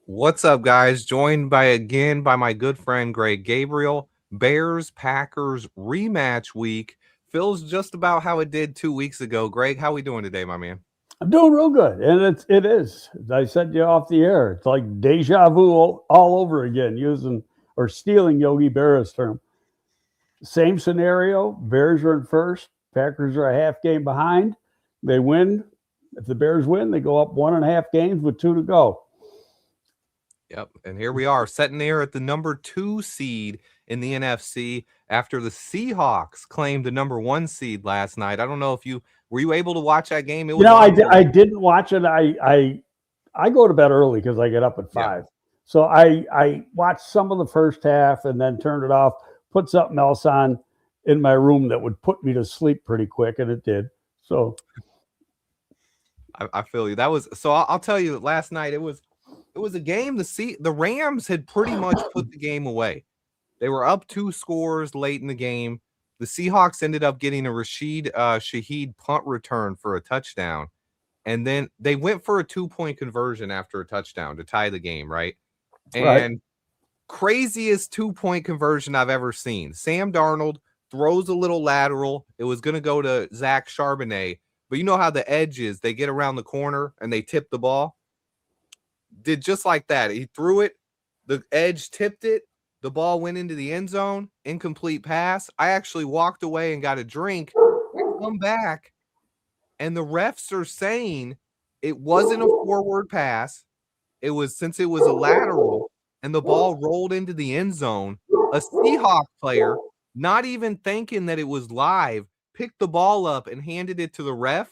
What's up, guys? Joined by my good friend Greg Gabriel. Bears Packers rematch week feels just about how it did 2 weeks ago. Greg, how we doing today, my man? I'm doing real good, and it is. As I said to you off the air, it's like deja vu all over again, using or stealing Yogi Berra's term. Same scenario. Bears are in first. Packers are a half game behind. They win. If the Bears win, they go up 1.5 games with 2 to go. Yep, and here we are sitting there at the number 2 seed in the NFC after the Seahawks claimed the number 1 seed last night. I don't know if you were you able to watch that game. It You was know, I, unbelievable. I didn't watch it. I go to bed early because I get up at Yeah. 5. So I watched some of the first half and then turned it off, put something else on in my room that would put me to sleep pretty quick, and it did. So I feel you. That was so. I'll tell you. Last night it was a game. The Rams had pretty much put the game away. They were up 2 scores late in the game. The Seahawks ended up getting a Rashid Shaheed punt return for a touchdown, and then they went for a 2-point conversion after a touchdown to tie the game. Right, right. and craziest 2-point conversion I've ever seen. Sam Darnold throws a little lateral. It was going to go to Zach Charbonnet, but you know how the edge is. They get around the corner and they tip the ball. Did just like that. He threw it. The edge tipped it. The ball went into the end zone. Incomplete pass. I actually walked away and got a drink. I come back, and the refs are saying it wasn't a forward pass. It was since it was a lateral and the ball rolled into the end zone. A Seahawk player, not even thinking that it was live, picked the ball up and handed it to the ref.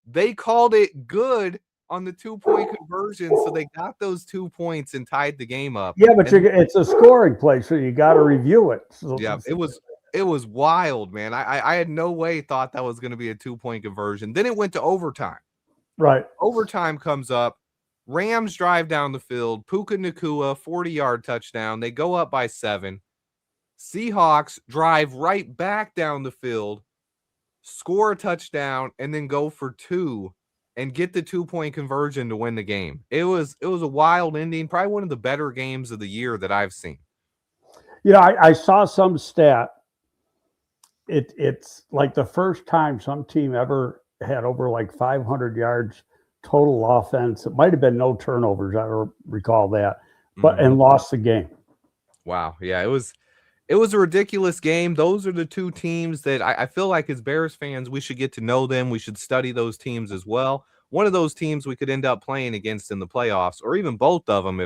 They called it good on the 2-point conversion, so they got those 2 points and tied the game up. Yeah, but And it's a scoring play, so you got to review it. So, yeah, it was wild, man. I had no way thought that was going to be a 2-point conversion. Then it went to overtime. right. Overtime comes up. Rams drive down the field. Puka Nacua, 40-yard touchdown. They go up by 7. Seahawks drive right back down the field, score a touchdown, and then go for 2 and get the 2-point conversion to win the game. It was a wild ending, probably one of the better games of the year that I've seen. You know, I saw some stat. It's like the first time some team ever had over like 500 yards total offense. It might have been no turnovers. I don't recall that, but and lost the game. Wow. Yeah, it was a ridiculous game. Those are the 2 teams that I feel like as Bears fans, we should get to know them. We should study those teams as well. One of those teams we could end up playing against in the playoffs, or even both of them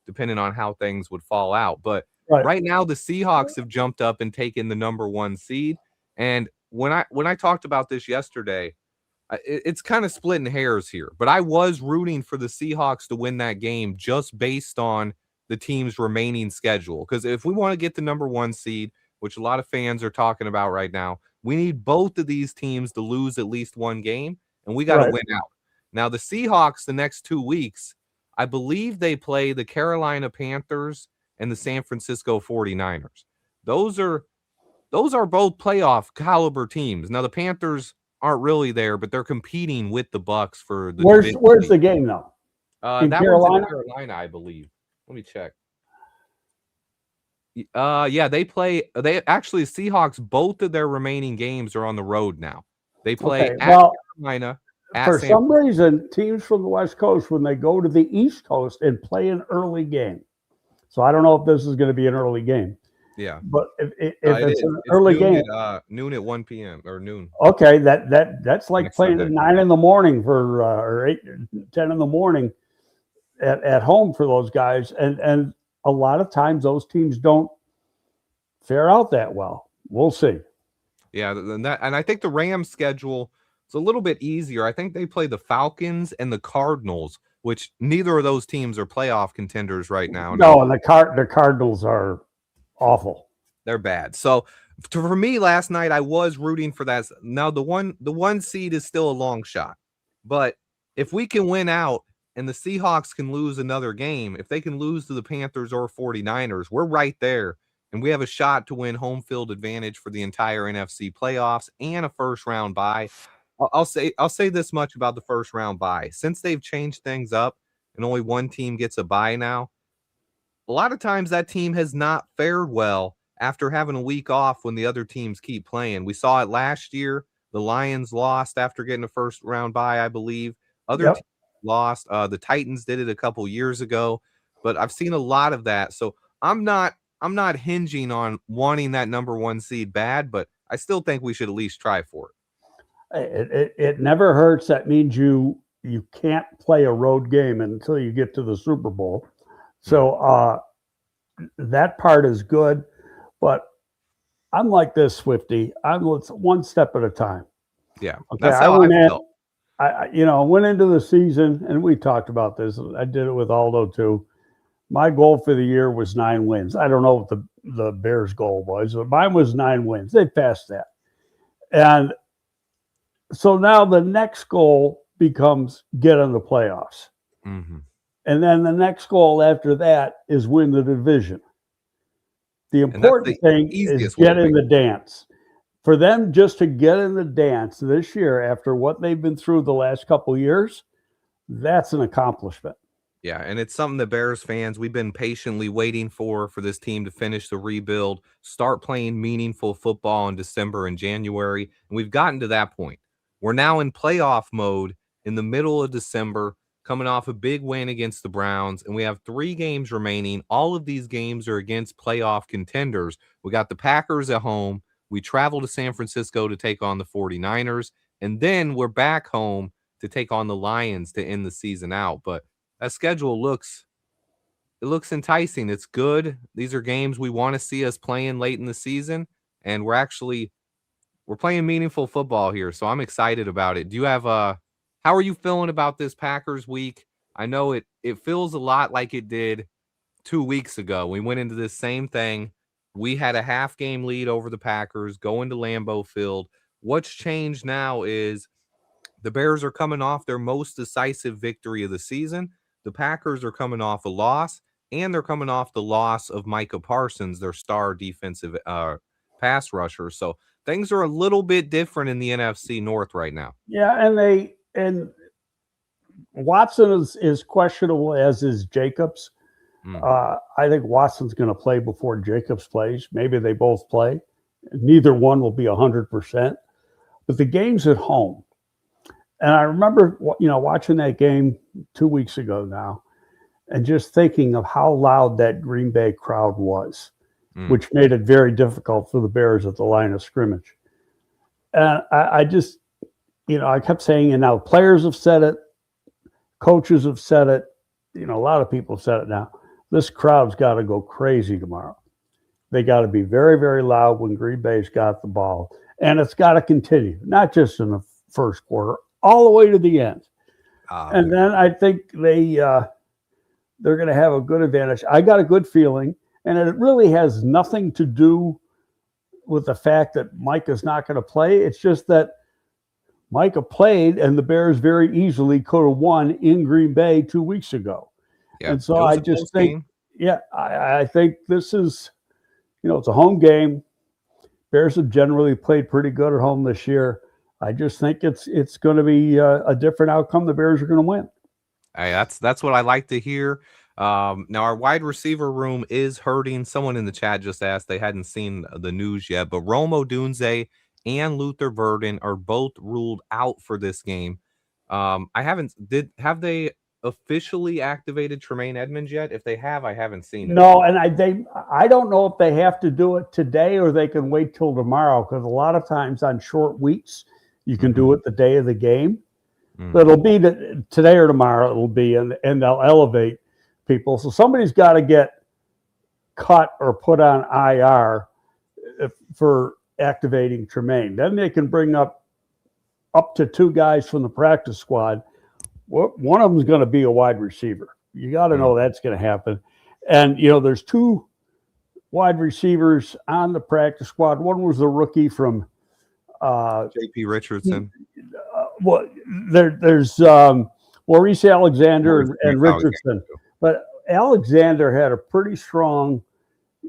depending on how things would fall out. But Right. right now the Seahawks have jumped up and taken the number 1 seed. And when I talked about this yesterday, it's kind of splitting hairs here, but I was rooting for the Seahawks to win that game just based on the team's remaining schedule. Because if we want to get the number 1 seed, which a lot of fans are talking about right now, we need both of these teams to lose at least 1 game, and we got to Right. win out. Now, the Seahawks, the next 2 weeks, I believe they play the Carolina Panthers and the San Francisco 49ers. Those are both playoff caliber teams. Now, the Panthers aren't really there, but they're competing with the Bucks for the division Where's lead. the game though? In That one's in Carolina. Carolina, I believe. Let me check. Yeah, they actually Seahawks, both of their remaining games are on the road now. They play Okay. at Well, Carolina, at for San some reason, teams from the West Coast, when they go to the East Coast and play an early game, so I don't know if this is going to be an early game, Yeah. but if It it's is. an It's early noon game, noon at 1 p.m. or noon okay, that's like next playing Sunday. at 9 in the morning for or 8, 10 in the morning at home for those guys, and a lot of times those teams don't fare out that well. We'll see. Yeah, and I think the Rams schedule is a little bit easier. I think they play the Falcons and the Cardinals, which neither of those teams are playoff contenders right now. No, and the Cardinals are awful. They're bad. So for me last night, I was rooting for that. Now the 1 seed is still a long shot, but if we can win out and the Seahawks can lose another game, if they can lose to the Panthers or 49ers, we're right there. And we have a shot to win home field advantage for the entire NFC playoffs and a first round bye. I'll say this much about the first round bye. Since they've changed things up, and only one team gets a bye now, a lot of times that team has not fared well after having a week off when the other teams keep playing. We saw it last year. The Lions lost after getting a first round bye, I believe. Other Yep. teams lost. The Titans did it a couple years ago, but I've seen a lot of that. So I'm not hinging on wanting that number 1 seed bad, but I still think we should at least try for it. It never hurts. That means you can't play a road game until you get to the Super Bowl. So that part is good, but I'm like this, Swifty. I'm one step at a time. Yeah, okay. That's how I felt. I went into the season, and we talked about this. I did it with Aldo too. My goal for the year was 9 wins. I don't know what the Bears' goal was, but mine was 9 wins. They passed that, and so now the next goal becomes get in the playoffs. Mm-hmm. And then the next goal after that is win the division. The important thing is get in the dance. For them just to get in the dance this year after what they've been through the last couple of years, that's an accomplishment. Yeah, and it's something that Bears fans, we've been patiently waiting for this team to finish the rebuild, start playing meaningful football in December and January, and we've gotten to that point. We're now in playoff mode in the middle of December, coming off a big win against the Browns, and we have 3 games remaining. All of these games are against playoff contenders. We got the Packers at home. We travel to San Francisco to take on the 49ers, and then we're back home to take on the Lions to end the season out. But that schedule looks enticing. It's good. These are games we want to see us playing late in the season, and we're playing meaningful football here, so I'm excited about it. Do you have how are you feeling about this Packers week? I know it feels a lot like it did 2 weeks ago. We went into this same thing. We had a half game lead over the Packers going to Lambeau Field. What's changed now is the Bears are coming off their most decisive victory of the season. The Packers are coming off a loss, and they're coming off the loss of Micah Parsons, their star defensive pass rusher. So things are a little bit different in the NFC North right now. Yeah, and Watson is questionable, as is Jacobs. I think Watson's going to play before Jacobs plays. Maybe they both play. Neither one will be 100%. But the game's at home. And I remember, watching that game 2 weeks ago now, and just thinking of how loud that Green Bay crowd was, which made it very difficult for the Bears at the line of scrimmage. And I just, I kept saying, and now players have said it, coaches have said it, a lot of people have said it now. This crowd's got to go crazy tomorrow. They got to be very, very loud when Green Bay's got the ball. And it's got to continue, not just in the first quarter, all the way to the end. And then I think they're going to have a good advantage. I got a good feeling, and it really has nothing to do with the fact that Micah's not going to play. It's just that Micah played, and the Bears very easily could have won in Green Bay 2 weeks ago. Yeah, and so I just think, I think this is, it's a home game. Bears have generally played pretty good at home this year. I just think it's going to be a different outcome. The Bears are going to win. Hey, that's what I like to hear. Now our wide receiver room is hurting. Someone in the chat just asked, they hadn't seen the news yet, but Rome Odunze and Luther Burden are both ruled out for this game. Have they officially activated Tremaine Edmonds yet? If they have, I haven't seen it. No, and I don't know if they have to do it today or they can wait till tomorrow, because a lot of times on short weeks you can do it the day of the game. But it'll be today or tomorrow. It'll be, and they'll elevate people. So somebody's got to get cut or put on IR for activating Tremaine. Then they can bring up to 2 guys from the practice squad. One of them is going to be a wide receiver. You got to know that's going to happen. And, there's 2 wide receivers on the practice squad. One was the rookie from J.P. Richardson. There's Maurice Alexander and Richardson. But Alexander had a pretty strong,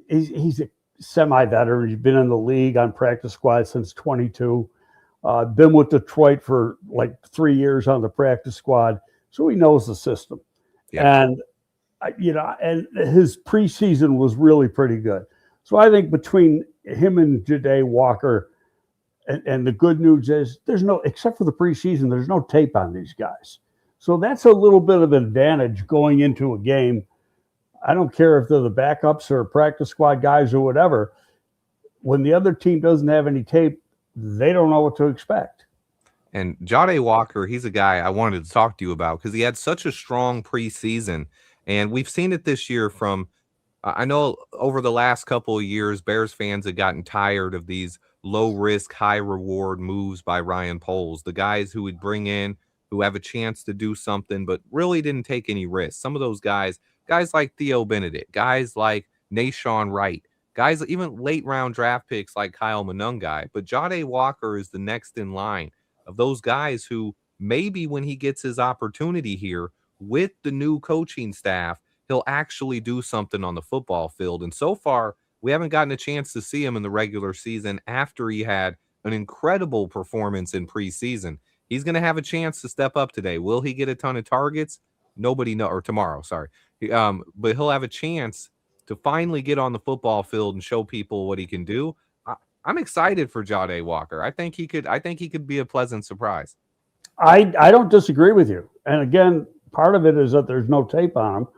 he's a semi-veteran. He's been in the league on practice squad since 22. Been with Detroit for like 3 years on the practice squad. So he knows the system. Yeah. And and his preseason was really pretty good. So I think between him and Judon Walker, and the good news is except for the preseason, there's no tape on these guys. So that's a little bit of an advantage going into a game. I don't care if they're the backups or practice squad guys or whatever. When the other team doesn't have any tape, they don't know what to expect. And Judon Walker, he's a guy I wanted to talk to you about because he had such a strong preseason. And we've seen it this year from I know over the last couple of years, Bears fans have gotten tired of these low risk, high reward moves by Ryan Poles, the guys who would bring in, who have a chance to do something, but really didn't take any risks. Some of those guys like Theo Benedict, guys like Nashawn Wright, guys, even late round draft picks like Kyle Monungai. But Judon Walker is the next in line of those guys who maybe when he gets his opportunity here with the new coaching staff, he'll actually do something on the football field. And so far, we haven't gotten a chance to see him in the regular season after he had an incredible performance in preseason. He's going to have a chance to step up today. Will he get a ton of targets? Nobody know, or tomorrow, sorry. But he'll have a chance to finally get on the football field and show people what he can do. I'm excited for Judon Walker. I think he could be a pleasant surprise. I don't disagree with you. And again, part of it is that there's no tape on him.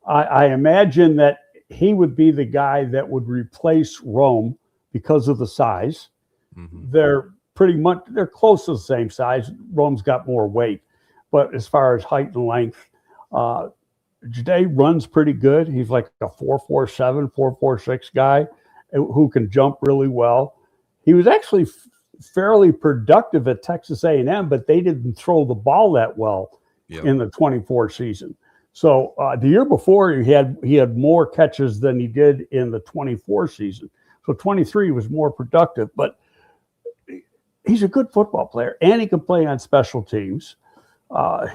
I imagine that he would be the guy that would replace Rome because of the size. Mm-hmm. They're close to the same size. Rome's got more weight, but as far as height and length, Judon runs pretty good. He's like a 4.47, 4.46 guy who can jump really well. He was actually fairly productive at Texas A&M, but they didn't throw the ball that well in the 24 season. So the year before, he had more catches than he did in the 24 season. So 23 was more productive, but he's a good football player, and he can play on special teams.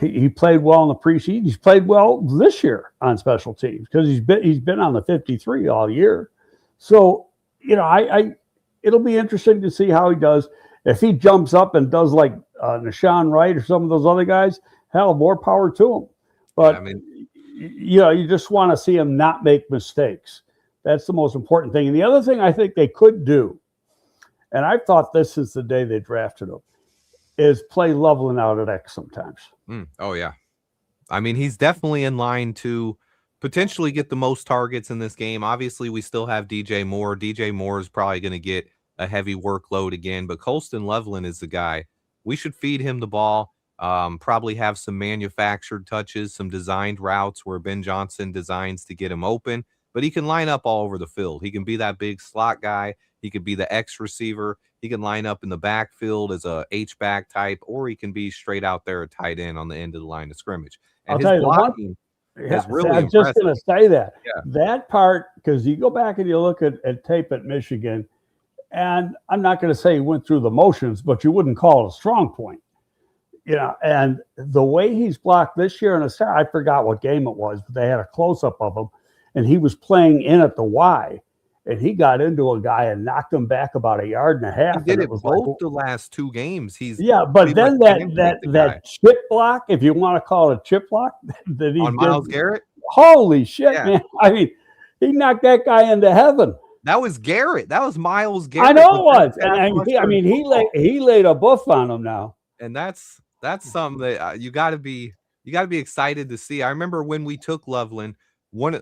He played well in the preseason. He's played well this year on special teams because he's been on the 53 all year. So it'll be interesting to see how he does. If he jumps up and does like Nashawn Wright or some of those other guys, hell, more power to him. But you just want to see him not make mistakes. That's the most important thing. And the other thing I think they could do, and I've thought this since the day they drafted him, is play Lovelin out at X sometimes. Oh, yeah. I mean, he's definitely in line to potentially get the most targets in this game. Obviously, we still have DJ Moore. DJ Moore is probably going to get a heavy workload again, but Colton Lovelin is the guy. We should feed him the ball, probably have some manufactured touches, some designed routes where Ben Johnson designs to get him open, but he can line up all over the field. He can be that big slot guy. He could be the X receiver. He can line up in the backfield as a H-back type, or he can be straight out there at tight end on the end of the line of scrimmage. And I'll tell you blocking is really I was impressive. just going to say that. Yeah. That part, because you go back and you look at tape at Michigan, and I'm not going to say he went through the motions, but you wouldn't call it a strong point. And the way he's blocked this year, I forgot what game it was, but they had a close-up of him, and he was playing in at the Y, and he got into a guy and knocked him back about 1.5 yards. He did it both the last two games. But then that chip block, if you want to call it a chip block, that he on Myles Garrett. Holy shit, man! I mean, he knocked that guy into heaven. That was Garrett. That was Myles Garrett. I know it was. And he laid a buff on him now. And that's something that you got to be excited to see. I remember when we took Lovelin,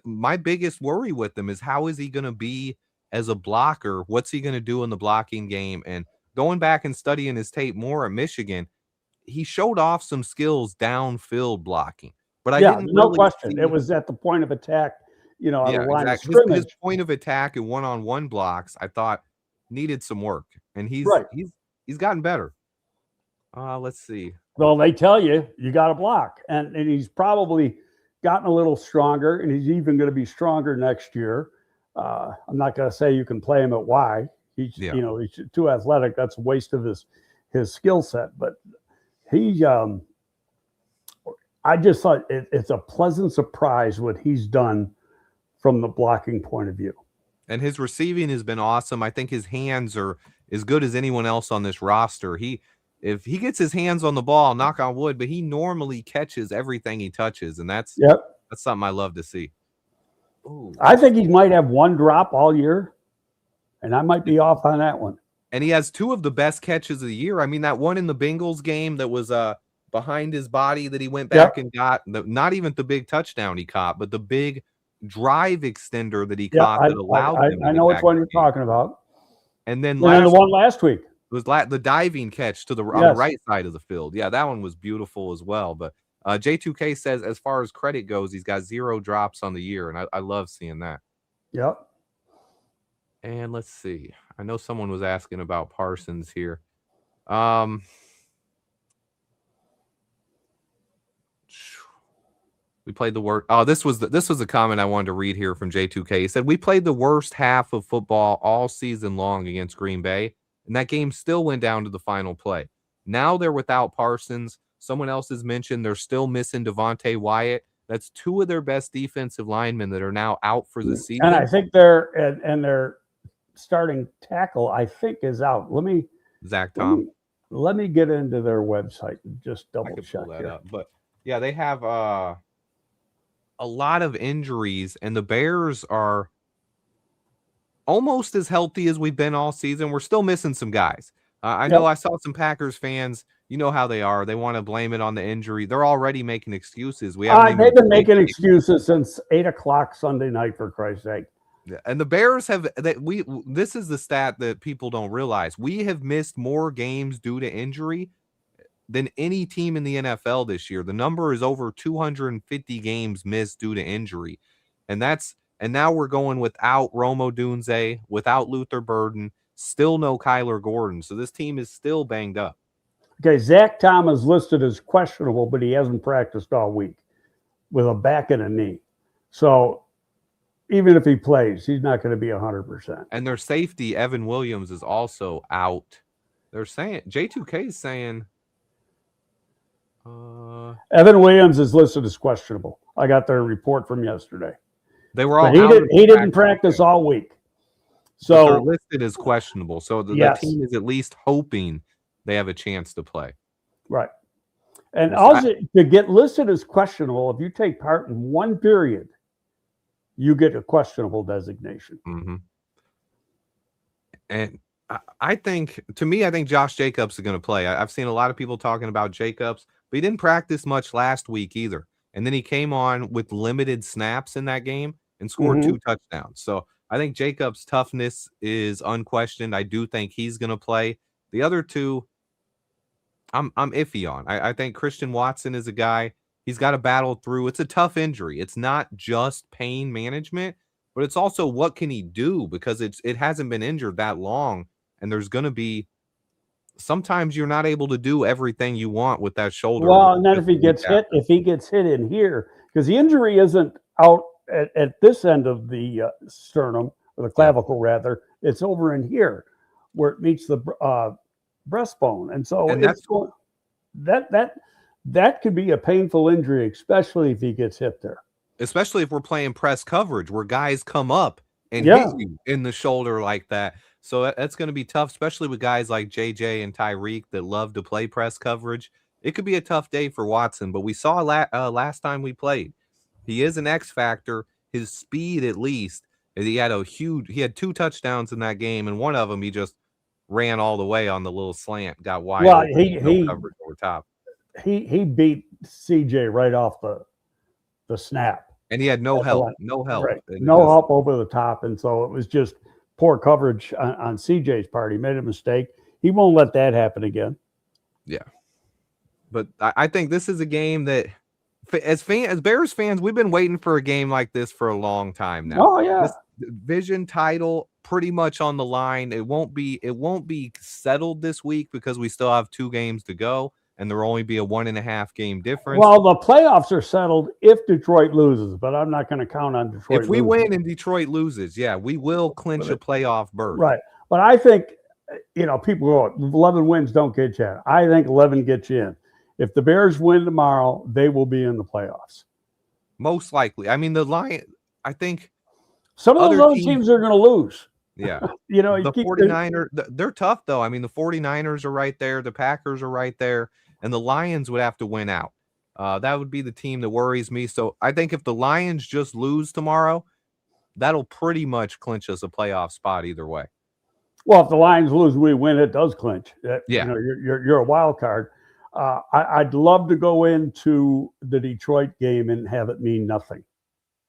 my biggest worry with him is how is he going to be as a blocker? What's he going to do in the blocking game? And going back and studying his tape more at Michigan, he showed off some skills downfield blocking. But I didn't no really question. It was at the point of attack, on the line of scrimmage. His point of attack and one-on-one blocks, I thought needed some work, and he's gotten better. Let's see. Well, they tell you got to block, and he's probably gotten a little stronger, and he's even going to be stronger next year. I'm not going to say you can play him at Y. He's too athletic. That's a waste of his skill set. But I just thought it's a pleasant surprise what he's done from the blocking point of view. And his receiving has been awesome. I think his hands are as good as anyone else on this roster. if he gets his hands on the ball, knock on wood, but he normally catches everything he touches, and that's something I love to see. Ooh. I think he might have one drop all year, and I might be off on that one. And he has 2 of the best catches of the year. I mean, that one in the Bengals game that was behind his body that he went back and got, not even the big touchdown he caught, but the big drive extender that he caught that allowed him. I know which one you're talking about. And then the one last week. It was the diving catch on the right side of the field. Yeah, that one was beautiful as well. But J2K says, as far as credit goes, he's got 0 drops on the year, and I love seeing that. Yep. And let's see. I know someone was asking about Parsons here. We played the worst. Oh, this was a comment I wanted to read here from J2K. He said, we played the worst half of football all season long against Green Bay, and that game still went down to the final play. Now they're without Parsons. Someone else has mentioned they're still missing Devontae Wyatt. That's 2 of their best defensive linemen that are now out for the season. And I think their starting tackle, I think, is out. Zach Tom. Let me get into their website and just double check that up. But yeah, they have a lot of injuries, and the Bears are almost as healthy as we've been all season. We're still missing some guys. I know I saw some Packers fans. You know how they are. They want to blame it on the injury. They're already making excuses. They've been making excuses since 8:00 Sunday night, for Christ's sake. And the Bears have this is the stat that people don't realize. We have missed more games due to injury than any team in the NFL this year. The number is over 250 games missed due to injury. And now we're going without Rome Odunze, without Luther Burden, still no Kyler Gordon. So this team is still banged up. Okay, Zach Tom is listed as questionable, but he hasn't practiced all week with a back and a knee. So even if he plays, he's not going to be 100%. And their safety, Evan Williams, is also out. They're saying, J2K is saying, Evan Williams is listed as questionable. I got their report from yesterday. They were all. He didn't practice all week, so they're listed as questionable. So the team is at least hoping they have a chance to play. Right. And also to get listed as questionable, if you take part in one period, you get a questionable designation. Mm-hmm. And I think Josh Jacobs is going to play. I've seen a lot of people talking about Jacobs, but he didn't practice much last week either. And then he came on with limited snaps in that game and scored 2 touchdowns. So I think Jacobs' toughness is unquestioned. I do think he's going to play. The other 2, I'm iffy on. I think Christian Watson is a guy. He's got to battle through. It's a tough injury. It's not just pain management, but it's also what can he do, because it hasn't been injured that long. And there's going to be sometimes you're not able to do everything you want with that shoulder. Well, and then if he gets hit in here, because the injury isn't out at this end of the sternum, or the clavicle rather, it's over in here where it meets the breastbone, and so that could be a painful injury, especially if he gets hit there. Especially if we're playing press coverage where guys come up and hit you in the shoulder like that. So that's going to be tough, especially with guys like JJ and Tyreek that love to play press coverage. It could be a tough day for Watson, but we saw last time we played. He is an X factor. His speed, at least, he had 2 touchdowns in that game, and one of them he just ran all the way on the little slant, got wide. Well, he coverage over top. He beat CJ right off the snap, and he had no help, right. No help over the top, and so it was just poor coverage on CJ's part. He made a mistake. He won't let that happen again. Yeah, but I think this is a game that, as Bears fans, we've been waiting for a game like this for a long time now. Oh yeah, this division title pretty much on the line. It won't be settled this week because we still have 2 games to go, and there will only be a 1.5 game difference. Well, the playoffs are settled if Detroit loses, but I'm not going to count on Detroit. If we win and Detroit loses, we will clinch a playoff berth. Right. But I think, people go, 11 wins don't get you in. I think 11 gets you in. If the Bears win tomorrow, they will be in the playoffs. Most likely. I mean, the Lions, I think some of those other teams are going to lose. Yeah. You know, you The keep 49ers, they're tough, though. I mean, the 49ers are right there. The Packers are right there. And the Lions would have to win out. That would be the team that worries me. So I think if the Lions just lose tomorrow, that'll pretty much clinch us a playoff spot either way. well, if the Lions lose, we win. It does clinch. You Yeah. know, you're a wild card. I'd love to go into the Detroit game and have it mean nothing.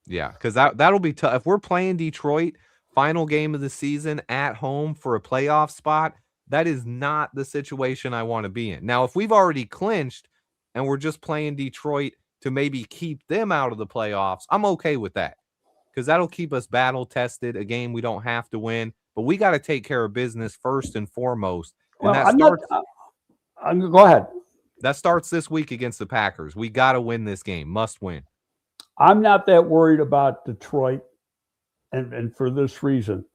Yeah, because that'll be tough. If we're playing Detroit, final game of the season at home for a playoff spot, that is not the situation I want to be in. Now, if we've already clinched and we're just playing Detroit to maybe keep them out of the playoffs, I'm okay with that because that'll keep us battle tested, a game we don't have to win. But we got to take care of business first and foremost. And Well, go ahead. that starts this week against the Packers. We got to win this game. Must win. I'm not that worried about Detroit, and for this reason.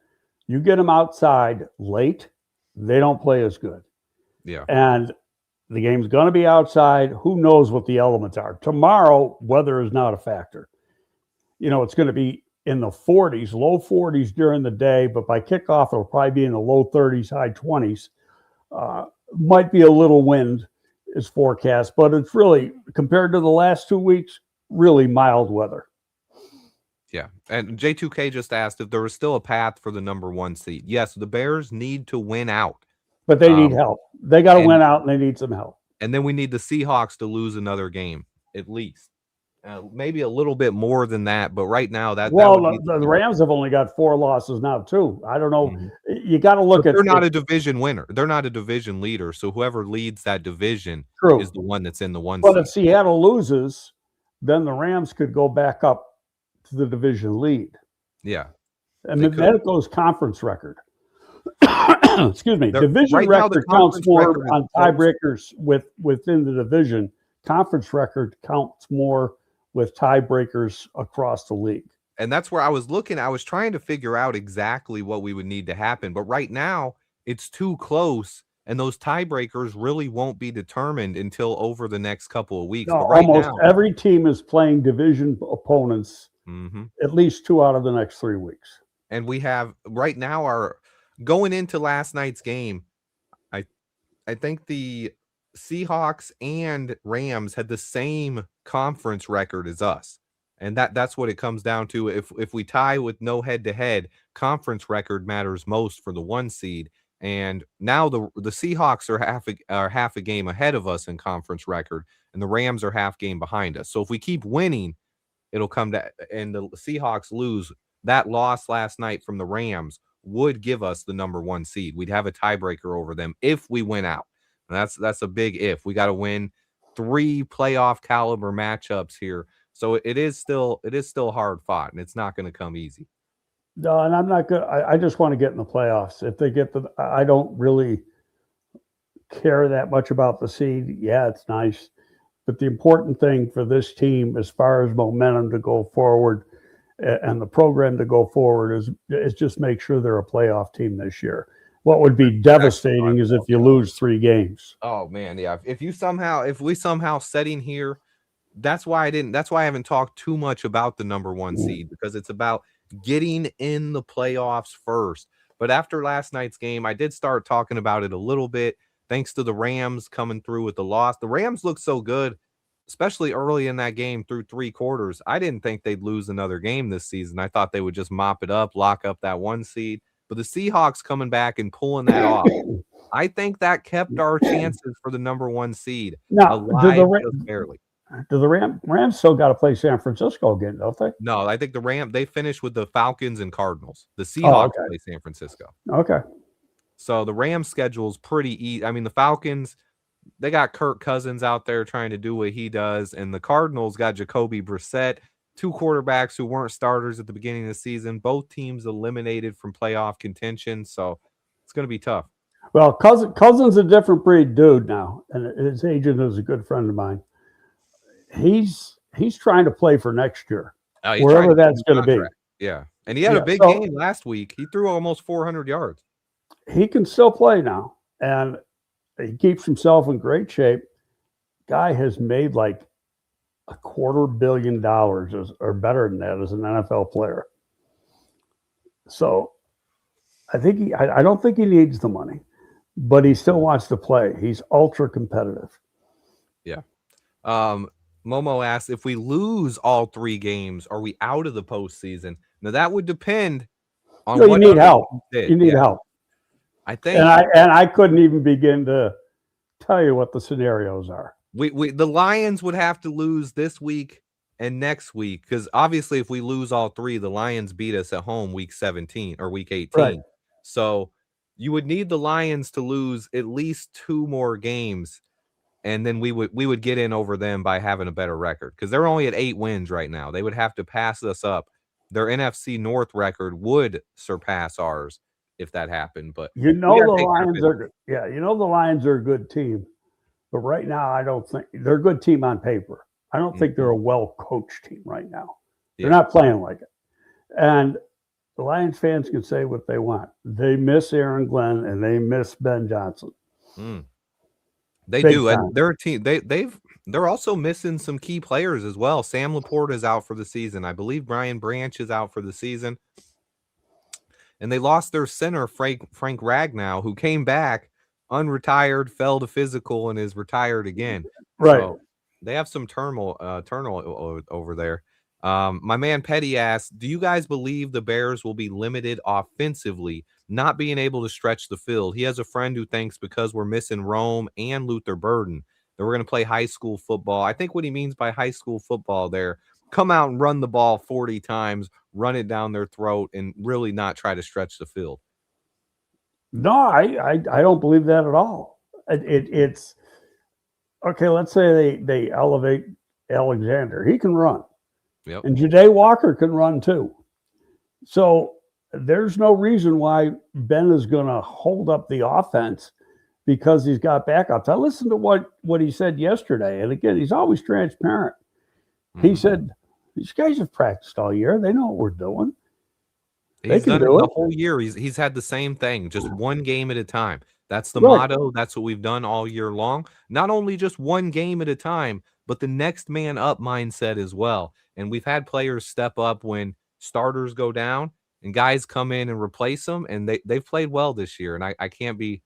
You get them outside late, they don't play as good. Yeah. And the game's going to be outside. Who knows what the elements are? Tomorrow, weather is not a factor. You know, it's going to be in the 40s, low 40s during the day, but by kickoff, it'll probably be in the low 30s, high 20s. Might be a little wind is forecast, but it's really, compared to the last 2 weeks, really mild weather. Yeah. And J2K just asked if there was still a path for the number 1 seed. Yes, the Bears need to win out. But they need help. They got to win out, and they need some help. And then we need the Seahawks to lose another game, at least. Maybe a little bit more than that, but right now the Rams have only got 4 losses now too. I don't know. Mm-hmm. You got to look at. They're not a division winner. They're not a division leader. So whoever leads that division is the one that's in the 1 seed. But if Seattle loses, then the Rams could go back up to the division lead. Yeah, and that goes conference record. Excuse me. Division record counts more on tiebreakers within the division. Conference record counts more with tiebreakers across the league. And that's where I was looking. I was trying to figure out exactly what we would need to happen. But right now, it's too close, and those tiebreakers really won't be determined until over the next couple of weeks. No, but right almost now, every team is playing division opponents at least 2 out of the next 3 weeks. And we have right now our going into last night's game, I think the Seahawks and Rams had the same conference record as us. And that's what it comes down to. If we tie with no head-to-head, conference record matters most for the 1 seed. And now the Seahawks are half a game ahead of us in conference record, and the Rams are half game behind us. So if we keep winning, it'll come to, and the Seahawks lose, that loss last night from the Rams would give us the number 1 seed. We'd have a tiebreaker over them if we win out. And that's a big if. We got to win 3 playoff caliber matchups here. So it is still hard fought, and it's not going to come easy. No, and I'm not good. I just want to get in the playoffs. If they get I don't really care that much about the seed. Yeah, it's nice. But the important thing for this team, as far as momentum to go forward and the program to go forward, is just make sure they're a playoff team this year. What would be devastating is if you lose 3 games. Oh man, yeah. If we somehow sitting here, that's why I haven't talked too much about the number 1 seed, because it's about getting in the playoffs first. But after last night's game, I did start talking about it a little bit, thanks to the Rams coming through with the loss. The Rams looked so good, especially early in that game through 3 quarters. I didn't think they'd lose another game this season. I thought they would just mop it up, lock up that 1 seed. But the Seahawks coming back and pulling that off, I think that kept our chances for the number 1 seed alive just barely. Do the Rams still got to play San Francisco again, don't they? No, I think they finished with the Falcons and Cardinals. The Seahawks play San Francisco. Okay. So the Rams schedule is pretty easy. I mean, the Falcons, they got Kirk Cousins out there trying to do what he does, and the Cardinals got Jacoby Brissett, 2 quarterbacks who weren't starters at the beginning of the season. Both teams eliminated from playoff contention, so it's going to be tough. Well, Cousins a different breed dude now, and his agent is a good friend of mine. He's trying to play for next year, wherever that's going to be. Yeah, and he had a big game last week. He threw almost 400 yards. He can still play now, and he keeps himself in great shape. Guy has made like $250 million or better than that as an NFL player. So I don't think he needs the money, but he still wants to play. He's ultra competitive. Yeah. Momo asks, if we lose all 3 games, are we out of the postseason? Now that would depend on You what need other help. teams did. You need Yeah. help. I And think I couldn't even begin to tell you what the scenarios are. the Lions would have to lose this week and next week, because obviously if we lose all 3, the Lions beat us at home week 17 or week 18. Right. So you would need the Lions to lose at least 2 more games, and then we would get in over them by having a better record, because they're only at 8 wins right now. They would have to pass us up. Their NFC North record would surpass ours if that happened. But You we know gotta the take care of Lions business. are good. Yeah, you know the Lions are a good team. But right now, I don't think they're a good team on paper. I don't think they're a well-coached team right now. They're Yeah. not playing like it. And the Lions fans can say what they want. They miss Aaron Glenn and they miss Ben Johnson. They Big do, time. and they're a team. They're also missing some key players as well. Sam Laporte is out for the season. I believe Brian Branch is out for the season. And they lost their center, Frank Ragnow, who came back unretired, fell to physical, and is retired again. Right. So they have some turmoil over there. My man Petty asked, do you guys believe the Bears will be limited offensively, not being able to stretch the field? He has a friend who thinks because we're missing Rome and Luther Burden that we're going to play high school football. I think what he means by high school football there, come out and run the ball 40 times, run it down their throat, and really not try to stretch the field. No, I don't believe that at all. It's okay. Let's say they elevate Alexander. He can run. Yep. And Judon Walker can run too. So there's no reason why Ben is going to hold up the offense because he's got backups. I listened to what he said yesterday. And again, he's always transparent. He said, these guys have practiced all year. They know what we're doing. He's done it the whole year. He's had the same thing, just one game at a time. That's the motto. That's what we've done all year long. Not only just one game at a time, but the next man up mindset as well. And we've had players step up when starters go down and guys come in and replace them. And they've played well this year. And I can't be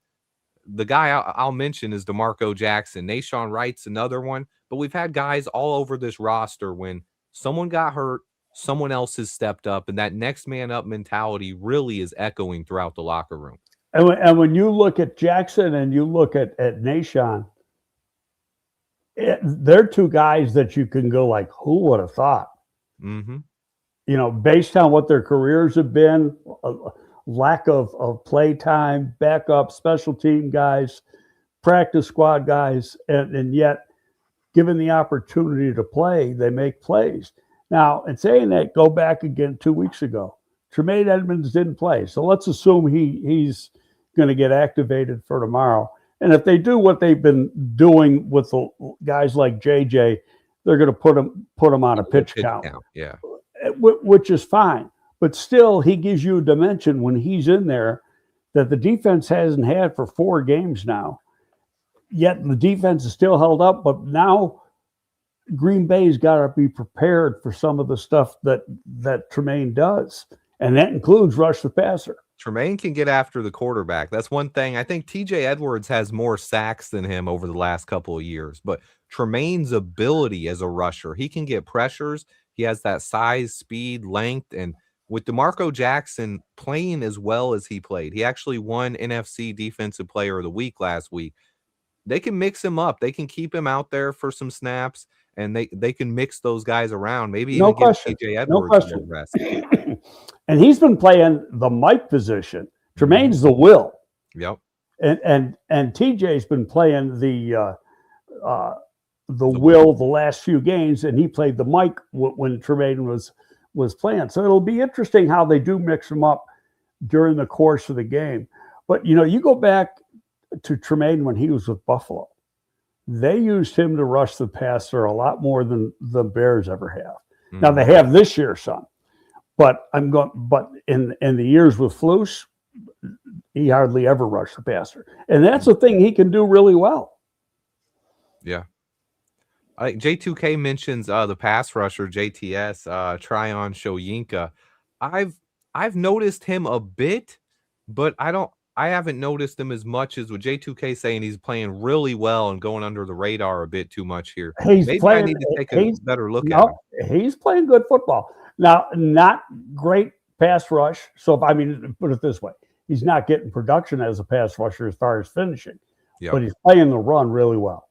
the guy I'll mention is DeMarco Jackson. Nashawn Wright's another one. But we've had guys all over this roster when someone got hurt, someone else has stepped up, and that next man up mentality really is echoing throughout the locker room. And when you look at Jackson and you look at Nashawn, they're 2 guys that you can go like, who would have thought? Mm-hmm. You know, based on what their careers have been, lack of play time, backup, special team guys, practice squad guys, and yet given the opportunity to play, they make plays. Now, in saying that, go back again 2 weeks ago. Tremaine Edmonds didn't play. So let's assume he's going to get activated for tomorrow. And if they do what they've been doing with the guys like JJ, they're going to put him on a pitch count. Yeah. Which is fine. But still, he gives you a dimension when he's in there that the defense hasn't had for 4 games now. Yet the defense is still held up, but now Green Bay's got to be prepared for some of the stuff that Tremaine does. And that includes rush the passer. Tremaine can get after the quarterback. That's one thing. I think TJ Edwards has more sacks than him over the last couple of years, but Tremaine's ability as a rusher, he can get pressures. He has that size, speed, length, and with DeMarco Jackson playing as well as he played, he actually won NFC Defensive Player of the Week last week. They can mix him up. They can keep him out there for some snaps, and they can mix those guys around. Maybe even give TJ Edwards some rest. And he's been playing the Mike position. Tremaine's the will. Yep. And TJ's been playing the will the last few games, and he played the Mike when Tremaine was playing. So it'll be interesting how they do mix them up during the course of the game. But you go back to Tremaine when he was with Buffalo. They used him to rush the passer a lot more than the Bears ever have. Now they have this year, son. But in the years with Flus, he hardly ever rushed the passer. And that's a thing he can do really well. Yeah. J2K mentions the pass rusher, JTS, Tryon Shoyinka. I've noticed him a bit, but I haven't noticed him as much as with J2K saying he's playing really well and going under the radar a bit too much here. He's Maybe I playing. need to take a better look at him. No, he's playing good football. Now, not great pass rush. So, if I mean, put it this way, he's not getting production as a pass rusher as far as finishing, but he's playing the run really well.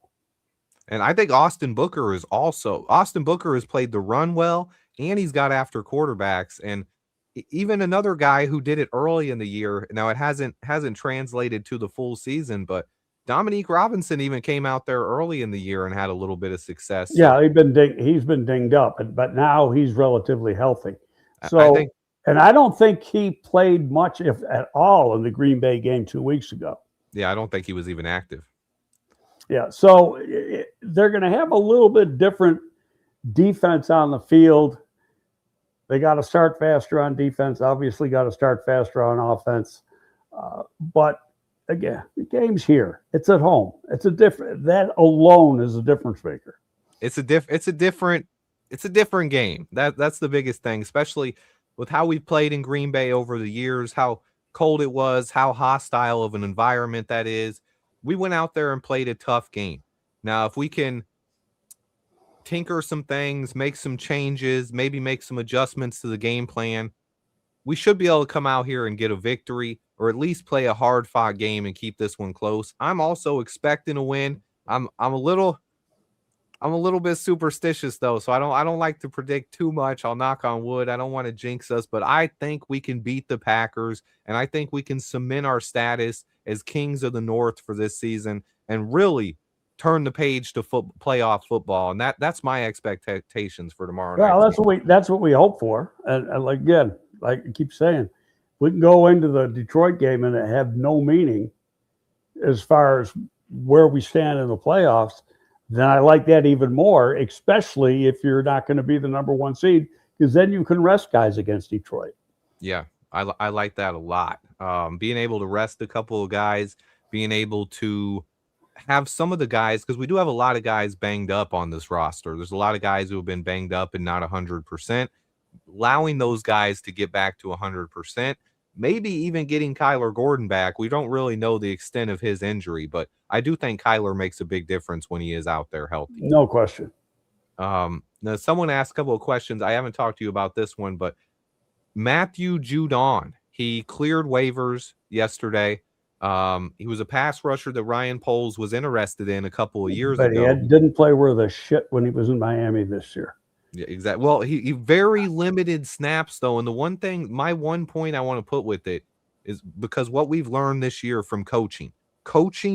And I think Austin Booker has played the run well, and he's got after quarterbacks. And even another guy who did it early in the year. Now it hasn't translated to the full season, but Dominique Robinson even came out there early in the year and had a little bit of success. Yeah, he's been dinged up, but now he's relatively healthy. So, I don't think he played much, if at all, in the Green Bay game 2 weeks ago. Yeah, I don't think he was even active. Yeah, so they're going to have a little bit different defense on the field. They got to start faster on defense. Obviously, got to start faster on offense. But again, the game's here. It's at home. That alone is a difference maker. It's a different game. That's the biggest thing, especially with how we've played in Green Bay over the years, how cold it was, how hostile of an environment that is. We went out there and played a tough game. Now, if we can tinker some things, make some changes, maybe make some adjustments to the game plan, we should be able to come out here and get a victory, or at least play a hard-fought game and keep this one close. I'm also expecting a win. I'm a little bit superstitious though, so I don't like to predict too much. I'll knock on wood. I don't want to jinx us, but I think we can beat the Packers, and I think we can cement our status as kings of the North for this season and really turn the page to playoff football. And that's my expectations for tomorrow night. Well, that's what we hope for. And again, like I keep saying, we can go into the Detroit game and it have no meaning as far as where we stand in the playoffs. Then I like that even more, especially if you're not going to be the number one seed, because then you can rest guys against Detroit. Yeah, I like that a lot. Being able to rest a couple of guys, being able to have some of the guys, because we do have a lot of guys banged up on this roster. There's a lot of guys who have been banged up and not 100%. Allowing those guys to get back to 100%, maybe even getting Kyler Gordon back. We don't really know the extent of his injury, but I do think Kyler makes a big difference when he is out there healthy. No question. Now, someone asked a couple of questions. I haven't talked to you about this one, but Matthew Judon, he cleared waivers yesterday. He was a pass rusher that Ryan Poles was interested in a couple of years ago. But he didn't play worth a shit when he was in Miami this year. Yeah, exactly. Well, he very limited snaps, though. And the one thing, my one point I want to put with it is because what we've learned this year from coaching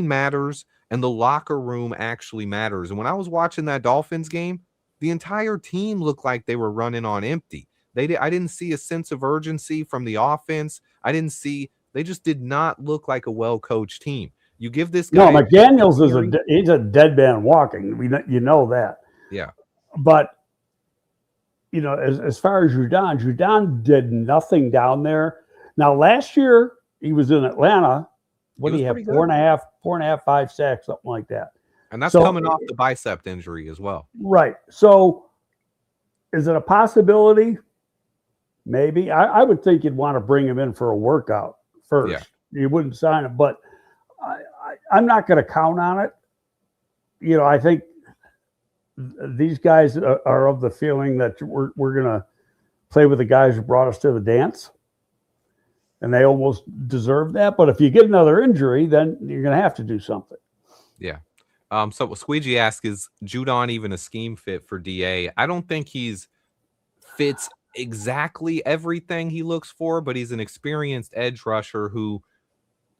matters, and the locker room actually matters. And when I was watching that Dolphins game, the entire team looked like they were running on empty. I didn't see a sense of urgency from the offense. They just did not look like a well-coached team. You give this guy. No, McDaniels he's a dead man walking. You know that. Yeah. But, as far as Judon did nothing down there. Now, last year he was in Atlanta. What do you have? 4.5, 5 sacks, something like that. And that's coming off the bicep injury as well. Right. So is it a possibility? Maybe. I would think you'd want to bring him in for a workout first. Yeah. You wouldn't sign him, but I'm not going to count on it. I think these guys are of the feeling that we're going to play with the guys who brought us to the dance, and they almost deserve that. But if you get another injury, then you're going to have to do something. Yeah. So what Squeegee asks, is Judon even a scheme fit for DA? I don't think he's fits exactly everything he looks for, but he's an experienced edge rusher who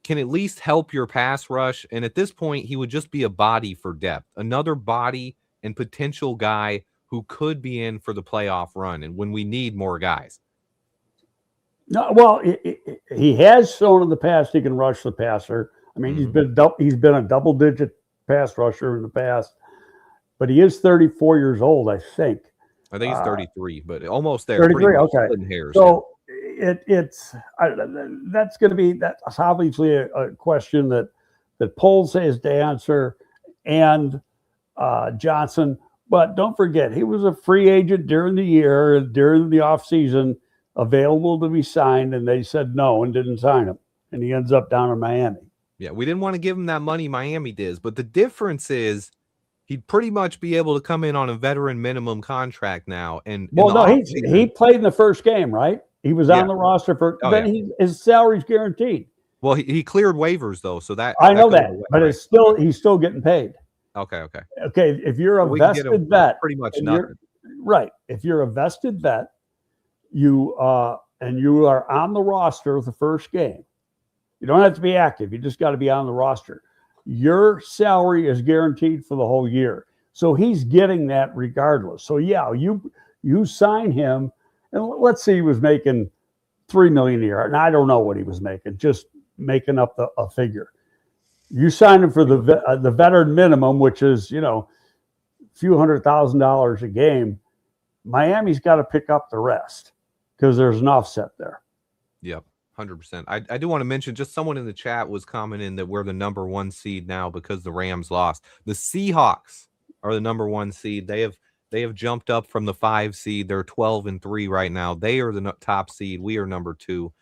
can at least help your pass rush. And at this point, he would just be a body for depth, another body and potential guy who could be in for the playoff run, and when we need more guys. No, well, he has shown in the past he can rush the passer. I mean, he's been a double-digit pass rusher in the past, but he is 34 years old, I think. I think he's 33, but almost there. 33, okay. Hairs, so that's going to be, that's obviously a question that Poles has to answer, and Johnson. But don't forget, he was a free agent during the year, during the offseason, available to be signed, and they said no and didn't sign him. and he ends up down in Miami. Yeah, we didn't want to give him that money Miami did, but the difference is he'd pretty much be able to come in on a veteran minimum contract now. And he played in the first game, right? He was on the roster for. His salary's guaranteed. Well, he cleared waivers though, so that I know that, but it's still he's still getting paid. Okay. If you're a vested vet, pretty much nothing. Right. If you're a vested vet, you and you are on the roster the first game. You don't have to be active. You just got to be on the roster. Your salary is guaranteed for the whole year. So he's getting that regardless. So yeah, you sign him, and let's say he was making $3 million a year. And I don't know what he was making, just making up a figure. You sign him for the veteran minimum, which is, a few $100,000 a game. Miami's got to pick up the rest because there's an offset there. Yep. 100%. I do want to mention, just someone in the chat was commenting that we're the number 1 seed now because the Rams lost. The Seahawks are the number 1 seed. They have jumped up from the 5 seed. They're 12-3 right now. They are the top seed. We are number 2.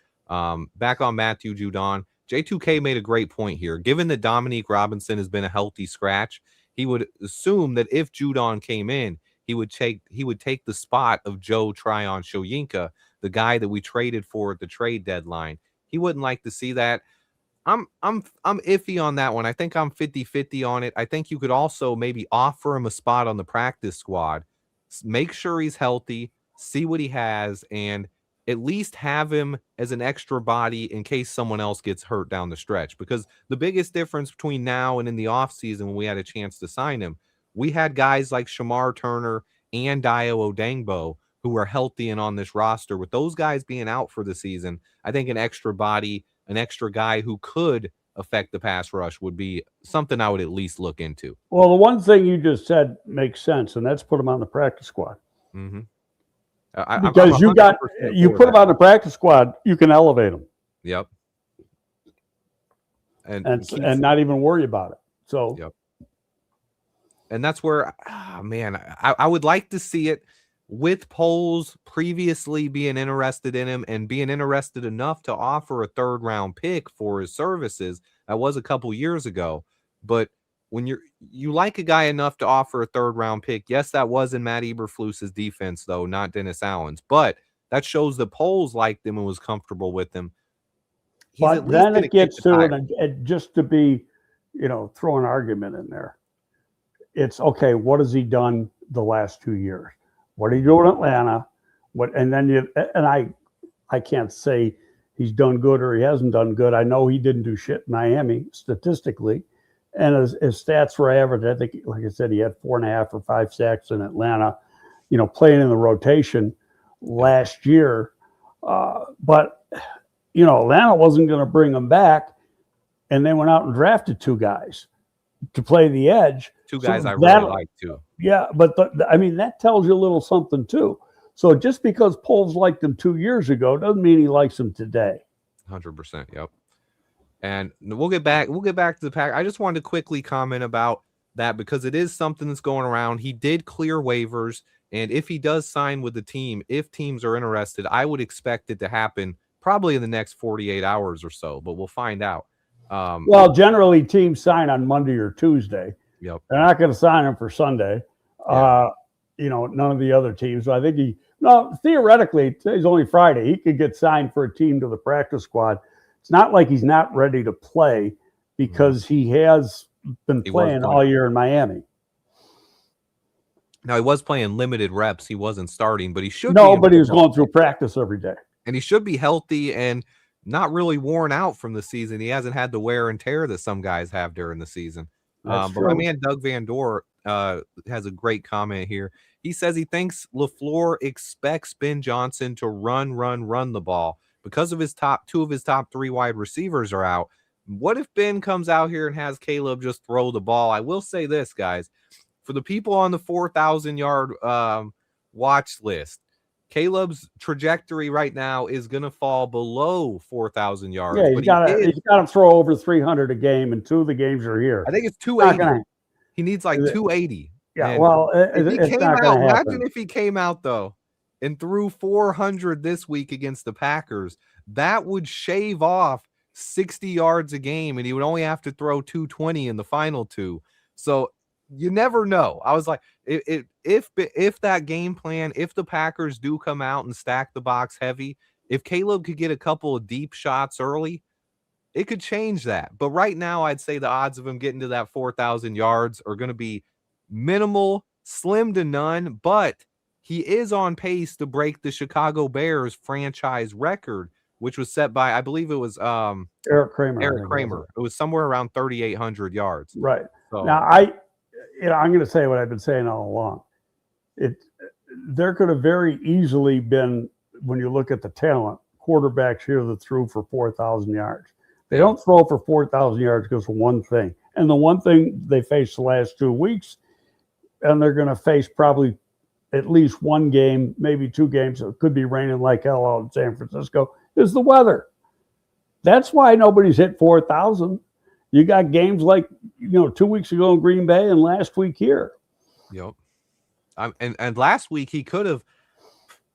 Back on Matthew Judon. J2K made a great point here. Given that Dominique Robinson has been a healthy scratch, he would assume that if Judon came in, he would take the spot of Joe Tryon-Shoyinka, the guy that we traded for at the trade deadline. He wouldn't like to see that. I'm iffy on that one. I think I'm 50-50 on it. I think you could also maybe offer him a spot on the practice squad, make sure he's healthy, see what he has, and at least have him as an extra body in case someone else gets hurt down the stretch. Because the biggest difference between now and in the offseason when we had a chance to sign him, we had guys like Shamar Turner and Dayo Odangbo who were healthy and on this roster. With those guys being out for the season, I think an extra body, an extra guy who could affect the pass rush would be something I would at least look into. Well, the one thing you just said makes sense, and that's put him on the practice squad. Mm-hmm. Because you put him on the practice squad, you can elevate him. Yep. And not even worry about it. So. Yep. And that's where, I would like to see it with Poles previously being interested in him and being interested enough to offer a 3rd round pick for his services. That was a couple years ago. But when you like a guy enough to offer a 3rd round pick, yes, that was in Matt Eberflus's defense, though, not Dennis Allen's. But that shows that Poles liked him and was comfortable with him. But then it gets to it, and just to be, throw an argument in there. It's okay. What has he done the last 2 years? What did he do in Atlanta? I can't say he's done good or he hasn't done good. I know he didn't do shit in Miami statistically, and his stats were average. I think, like I said, he had 4.5 or 5 sacks in Atlanta. Playing in the rotation last year, but Atlanta wasn't going to bring him back, and they went out and drafted 2 guys to play the edge. 2 guys I really like too. Yeah, but that tells you a little something too. So just because Poles liked him 2 years ago doesn't mean he likes him today. 100%. Yep. And we'll get back to the pack. I just wanted to quickly comment about that because it is something that's going around. He did clear waivers, and if he does sign with the team, if teams are interested, I would expect it to happen probably in the next 48 hours or so, but we'll find out. Well, generally teams sign on Monday or Tuesday. Yep. They're not going to sign him for Sunday. Yeah. None of the other teams. I think theoretically, today's only Friday. He could get signed for a team to the practice squad. It's not like he's not ready to play because he has been playing all year in Miami. Now, he was playing limited reps. He wasn't starting, but he should be. No, but he was going through practice every day. And he should be healthy and not really worn out from the season. He hasn't had the wear and tear that some guys have during the season. But my man Doug Van Door has a great comment here. He says he thinks LaFleur expects Ben Johnson to run the ball because of his two of his top 3 wide receivers are out. What if Ben comes out here and has Caleb just throw the ball? I will say this, guys, for the people on the 4,000 yard watch list, Caleb's trajectory right now is going to fall below 4,000 yards. Yeah, he's got to throw over 300 a game, and 2 of the games are here. I think it's 280. He needs like 280. Yeah, and well, imagine if he came out though and threw 400 this week against the Packers. That would shave off 60 yards a game, and he would only have to throw 220 in the final two. So you never know. I was like, if that game plan, if the Packers do come out and stack the box heavy, if Caleb could get a couple of deep shots early, it could change that. But right now, I'd say the odds of him getting to that 4,000 yards are going to be minimal, slim to none, but he is on pace to break the Chicago Bears franchise record, which was set by, I believe it was Eric Kramer. Eric Kramer. It was somewhere around 3,800 yards. Right. So, now, I'm going to say what I've been saying all along. There could have very easily been, when you look at the talent, quarterbacks here that threw for 4,000 yards. They don't throw for 4,000 yards because of one thing. And the one thing they faced the last 2 weeks, and they're going to face probably at least one game, maybe two games, it could be raining like hell out in San Francisco, is the weather. That's why nobody's hit 4,000. You got games like, 2 weeks ago in Green Bay and last week here. Yep. And last week he could have,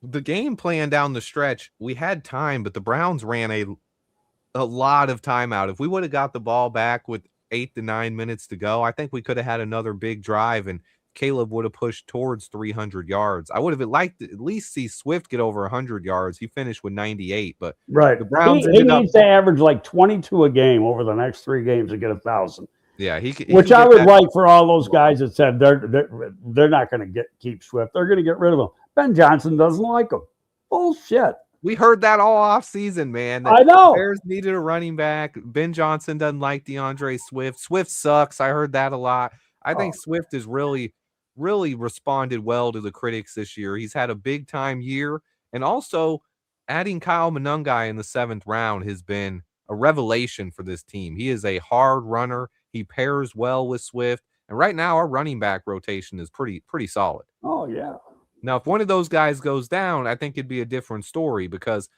the game plan down the stretch, we had time, but the Browns ran a lot of timeout. If we would have got the ball back with 8 to 9 minutes to go, I think we could have had another big drive, and Caleb would have pushed towards 300 yards. I would have liked to at least see Swift get over 100 yards. He finished with 98, but right. The Browns he needs to average like 22 a game over the next 3 games to get 1,000. Yeah, which I would like for all those guys that said they're not going to keep Swift. They're going to get rid of him. Ben Johnson doesn't like him. Bullshit. We heard that all off season, man. I know. The Bears needed a running back. Ben Johnson doesn't like DeAndre Swift. Swift sucks. I heard that a lot. I think Swift has really responded well to the critics this year. He's had a big time year. And also adding Kyle Monangai in the 7th round has been a revelation for this team. He is a hard runner. He pairs well with Swift. And right now our running back rotation is pretty solid. Oh, yeah. Now, if one of those guys goes down, I think it'd be a different story, because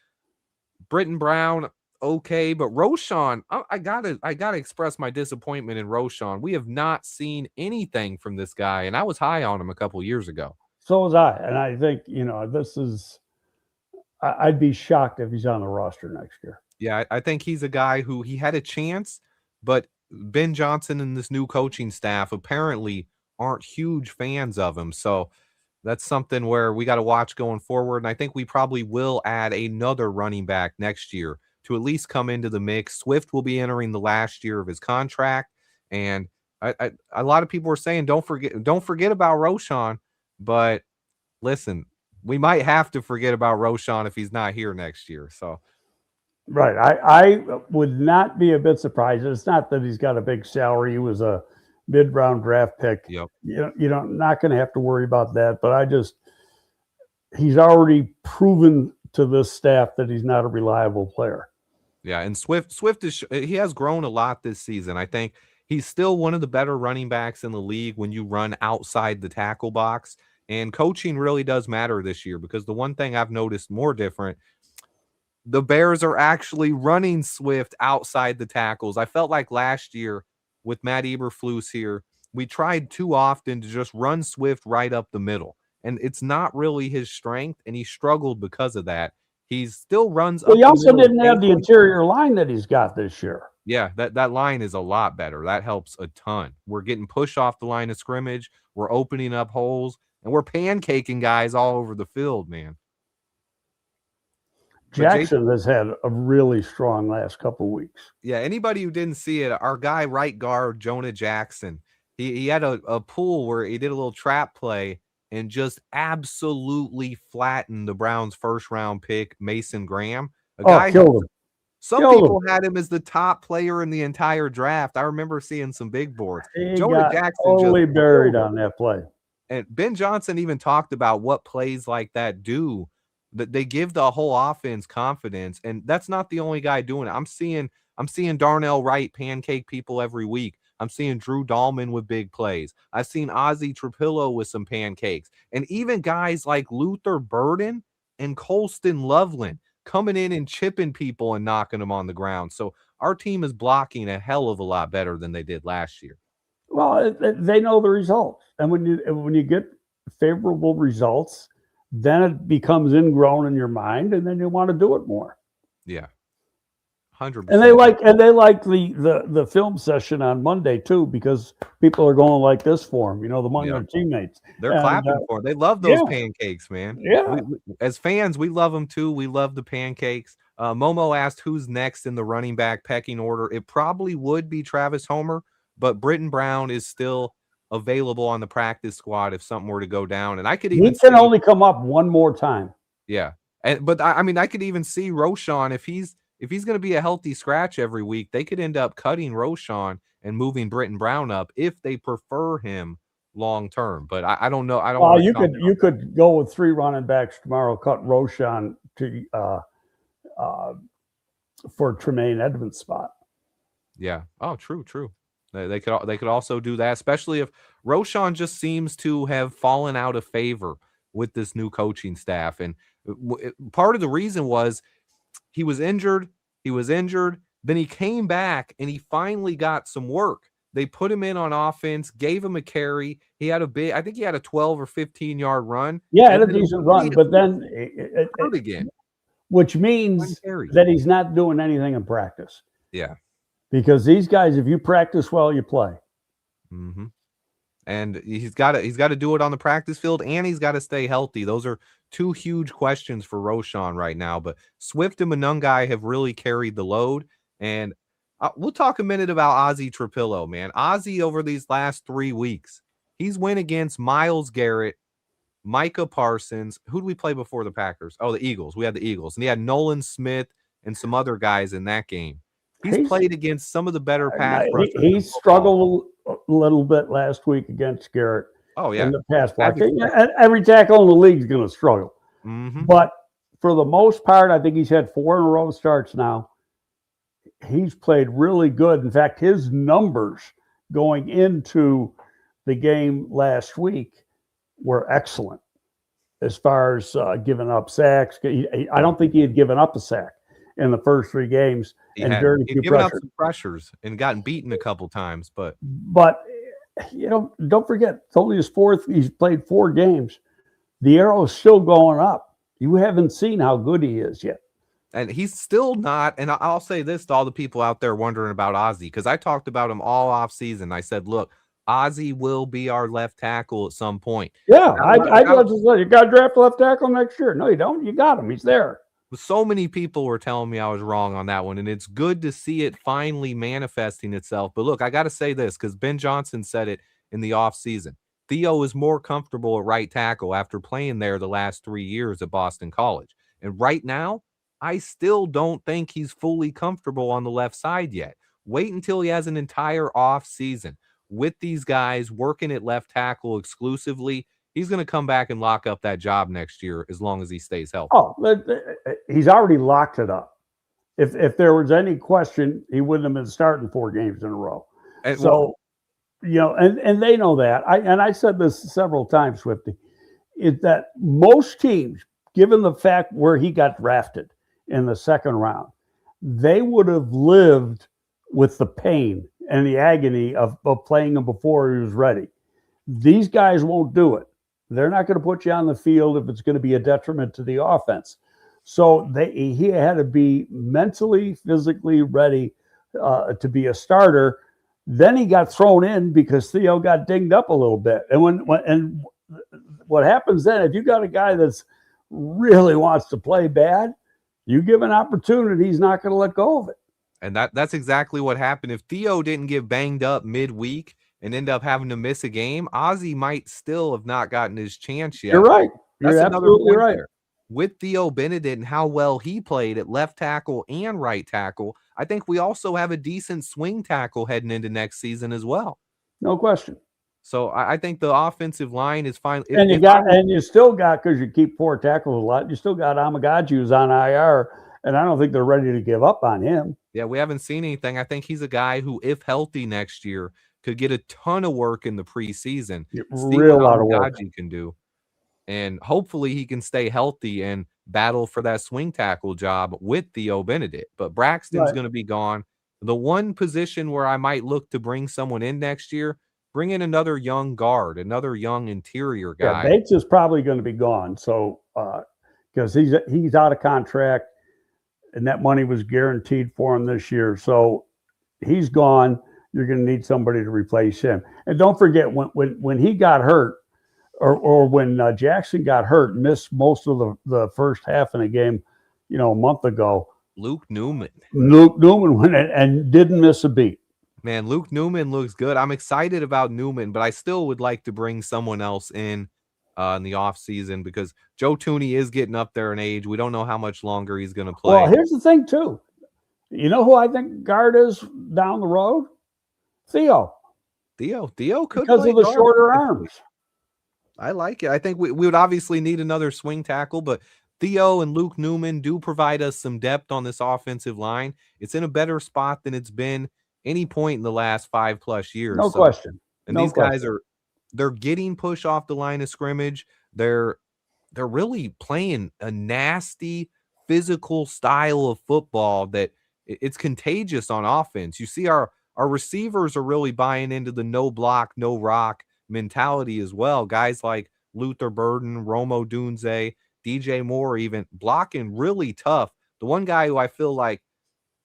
Britton Brown, okay, but Roschon, I gotta express my disappointment in Roschon. We have not seen anything from this guy, and I was high on him a couple years ago. So was I, and I think I'd be shocked if he's on the roster next year. Yeah, I think he's a guy who he had a chance, but Ben Johnson and this new coaching staff apparently aren't huge fans of him, so that's something where we got to watch going forward. And I think we probably will add another running back next year to at least come into the mix. Swift will be entering the last year of his contract. And a lot of people are saying, don't forget about Roschon. But listen, we might have to forget about Roschon if he's not here next year. So, right. I would not be a bit surprised. It's not that he's got a big salary. He was a mid-round draft pick. Yep. Not going to have to worry about that. But he's already proven to this staff that he's not a reliable player. Yeah, and Swift he has grown a lot this season. I think he's still one of the better running backs in the league when you run outside the tackle box. And coaching really does matter this year, because the one thing I've noticed more different, the Bears are actually running Swift outside the tackles. I felt like last year with Matt Eberflus here, we tried too often to just run Swift right up the middle. And it's not really his strength, and he struggled because of that. He still runs up. He also didn't have the interior line that he's got this year. Yeah, that line is a lot better. That helps a ton. We're getting pushed off the line of scrimmage. We're opening up holes, and we're pancaking guys all over the field, man. Jackson has had a really strong last couple of weeks. Yeah, anybody who didn't see it, our guy right guard, Jonah Jackson, he had a pool where he did a little trap play and just absolutely flattened the Browns' first-round pick, Mason Graham. A guy killed him. Some people had him as the top player in the entire draft. I remember seeing some big boards. Jonah Jackson totally buried on that play. And Ben Johnson even talked about what plays like that do. That they give the whole offense confidence, and that's not the only guy doing it. I'm seeing Darnell Wright pancake people every week. I'm seeing Drew Dahlman with big plays. I've seen Ozzie Trapillo with some pancakes, and even guys like Luther Burden and Colton Lovelin coming in and chipping people and knocking them on the ground. So our team is blocking a hell of a lot better than they did last year. Well, they know the results, and when you get favorable results, then it becomes ingrown in your mind, and then you want to do it more. Yeah, 100%. And they like the film session on Monday too, because people are going like this for him, among their teammates. They're clapping for him. They love those pancakes, man. Yeah. As fans, we love them too. We love the pancakes. Momo asked who's next in the running back pecking order. It probably would be Travis Homer, but Britton Brown is still available on the practice squad if something were to go down. And I could even only come up one more time. Yeah. But I could even see Roschon if he's going to be a healthy scratch every week, they could end up cutting Roschon and moving Britton Brown up if they prefer him long term. But I don't know. I don't. Well, you could go with 3 running backs tomorrow. Cut Roschon to for Tremaine Edmonds' spot. Yeah. Oh, true. They could also do that, especially if Roschon just seems to have fallen out of favor with this new coaching staff, and part of the reason was he was injured. Then he came back and he finally got some work. They put him in on offense, gave him a carry. He had I think he had a 12 or 15 yard run. Yeah, had a decent run, but then hurt again. Which means that he's not doing anything in practice. Yeah. Because these guys, if you practice well, you play. Mm-hmm. And he's got to do it on the practice field, and he's got to stay healthy. Those are 2 huge questions for Roschon right now. But Swift and Monungai have really carried the load. And we'll talk a minute about Ozzie Trapillo, man. Ozzie, over these last 3 weeks, he's went against Myles Garrett, Micah Parsons. Who did we play before the Packers? Oh, the Eagles. We had the Eagles. And he had Nolan Smith and some other guys in that game. He's played against some of the better pass rushers. He struggled a little bit last week against Garrett. Oh, yeah. In the pass block. Every tackle in the league is going to struggle. Mm-hmm. But for the most part, I think he's had 4 in a row starts now. He's played really good. In fact, his numbers going into the game last week were excellent as far as giving up sacks. I don't think he had given up a sack in the first 3 games. He'd given up some pressures and gotten beaten a couple times. But don't forget, it's only his 4th. He's played 4 games. The arrow is still going up. You haven't seen how good he is yet. And he's still not, and I'll say this to all the people out there wondering about Ozzie, because I talked about him all off season. I said, look, Ozzie will be our left tackle at some point. Yeah, I just said, you got to draft left tackle next year. No, you don't. You got him. He's there. So many people were telling me I was wrong on that one, and it's good to see it finally manifesting itself. But look, I got to say this, because Ben Johnson said it in the offseason. Theo is more comfortable at right tackle after playing there the last 3 years at Boston College. And right now, I still don't think he's fully comfortable on the left side yet. Wait until he has an entire off season with these guys working at left tackle exclusively. He's going to come back and lock up that job next year as long as he stays healthy. Oh, he's already locked it up. If there was any question, he wouldn't have been starting 4 games in a row. And they know that. I said this several times, Swifty, is that most teams, given the fact where he got drafted in the 2nd round, they would have lived with the pain and the agony of playing him before he was ready. These guys won't do it. They're not going to put you on the field if it's going to be a detriment to the offense. So he had to be mentally, physically ready to be a starter. Then he got thrown in because Theo got dinged up a little bit. And what happens then, if you got a guy that's really wants to play bad, you give an opportunity, he's not going to let go of it. And that's exactly what happened. If Theo didn't get banged up midweek and end up having to miss a game, Ozzie might still have not gotten his chance yet. You're right. That's You're absolutely right. There. With Theo Benedict and how well he played at left tackle and right tackle, I think we also have a decent swing tackle heading into next season as well. No question. So I think the offensive line is fine. And you still got, because you keep 4 tackles a lot, you still got Amagaju who's on IR, and I don't think they're ready to give up on him. Yeah, we haven't seen anything. I think he's a guy who, if healthy next year, could get a ton of work in the preseason. Real lot of work he can do. And hopefully he can stay healthy and battle for that swing tackle job with Theo Benedict. But Braxton's going to be gone. The one position where I might look to bring someone in next year, bring in another young guard, another young interior guy. Yeah, Bates is probably going to be gone. So because he's out of contract. and that money was guaranteed for him this year. So he's gone. You're going to need somebody to replace him. And don't forget, when he got hurt, or when Jackson got hurt, missed most of the first half in the game, a month ago. Luke Newman went in and didn't miss a beat. Man, Luke Newman looks good. I'm excited about Newman, but I still would like to bring someone else in the offseason because Joe Thuney is getting up there in age. We don't know how much longer he's going to play. Well, here's the thing, too. You know who I think guard is down the road? Theo could because play of the guard. shorter arms. I like it. I think we would obviously need another swing tackle, but Theo and Luke Newman do provide us some depth on this offensive line. It's in a better spot than it's been any point in the last 5+ years. No question. And these guys they're getting push off the line of scrimmage. They're really playing a nasty physical style of football that it's contagious on offense. You see our receivers are really buying into the no block, no rock mentality as well. Guys like Luther Burden, Romo Dunze, DJ Moore even blocking really tough. The one guy who I feel like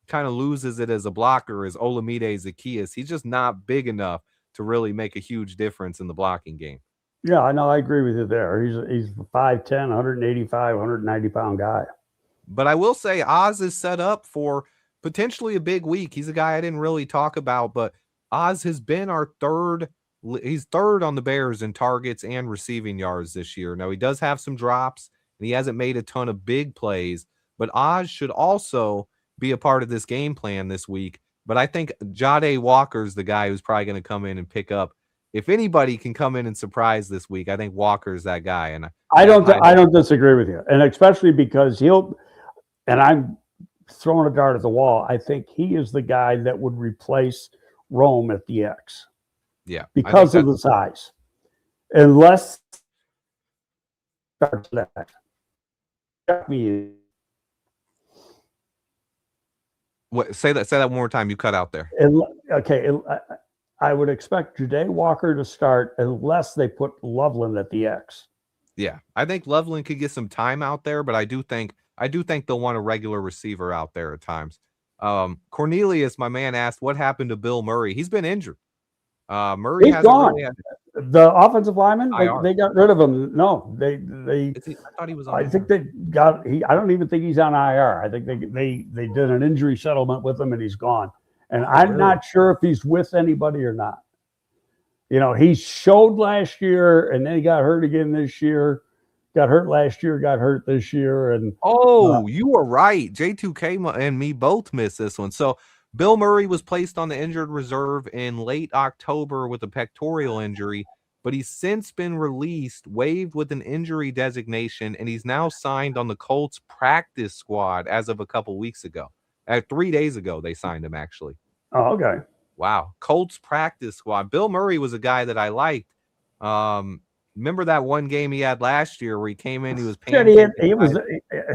kind of loses it as a blocker is Olamide Zaccheaus. He's just not big enough to really make a huge difference in the blocking game. Yeah, I know. I agree with you there. He's 5'10", 185, 190-pound guy. But I will say Oz is set up for potentially a big week. He's a guy I didn't really talk about, but Oz has been our third. He's third on the Bears in targets and receiving yards this year. Now, he does have some drops, and he hasn't made a ton of big plays, but Oz should also be a part of this game plan this week. But I think Jade Walker's the guy who's probably going to come in and pick up. If anybody can come in and surprise this week, I think Walker's that guy. And I don't disagree with you, and especially because and I'm throwing a dart at the wall. I think he is the guy that would replace Rome at the X. Yeah, because of the size. Unless starts that. What? Say that one more time. You cut out there. I would expect Judon Walker to start unless they put Lovelin at the X. Yeah, I think Lovelin could get some time out there, but I do think they'll want a regular receiver out there at times. Cornelius, my man, asked what happened to Bill Murray. He's been injured. Murray He's gone. The offensive lineman, they got rid of him. No, they. I thought he was on I think they got. I don't even think he's on IR. I think they did an injury settlement with him, and he's gone. And I'm not sure if he's with anybody or not. He showed last year, and then he got hurt again this year. Got hurt last year, got hurt this year, and you were right. J2K and me both missed this one. So Bill Murray was placed on the injured reserve in late October with a pectoral injury, but he's since been released, waived with an injury designation, and he's now signed on the Colts practice squad as of a couple weeks ago. 3 days ago, they signed him, actually. Oh, okay. Wow. Colts practice squad. Bill Murray was a guy that I liked. Remember that one game he had last year where he came in, he was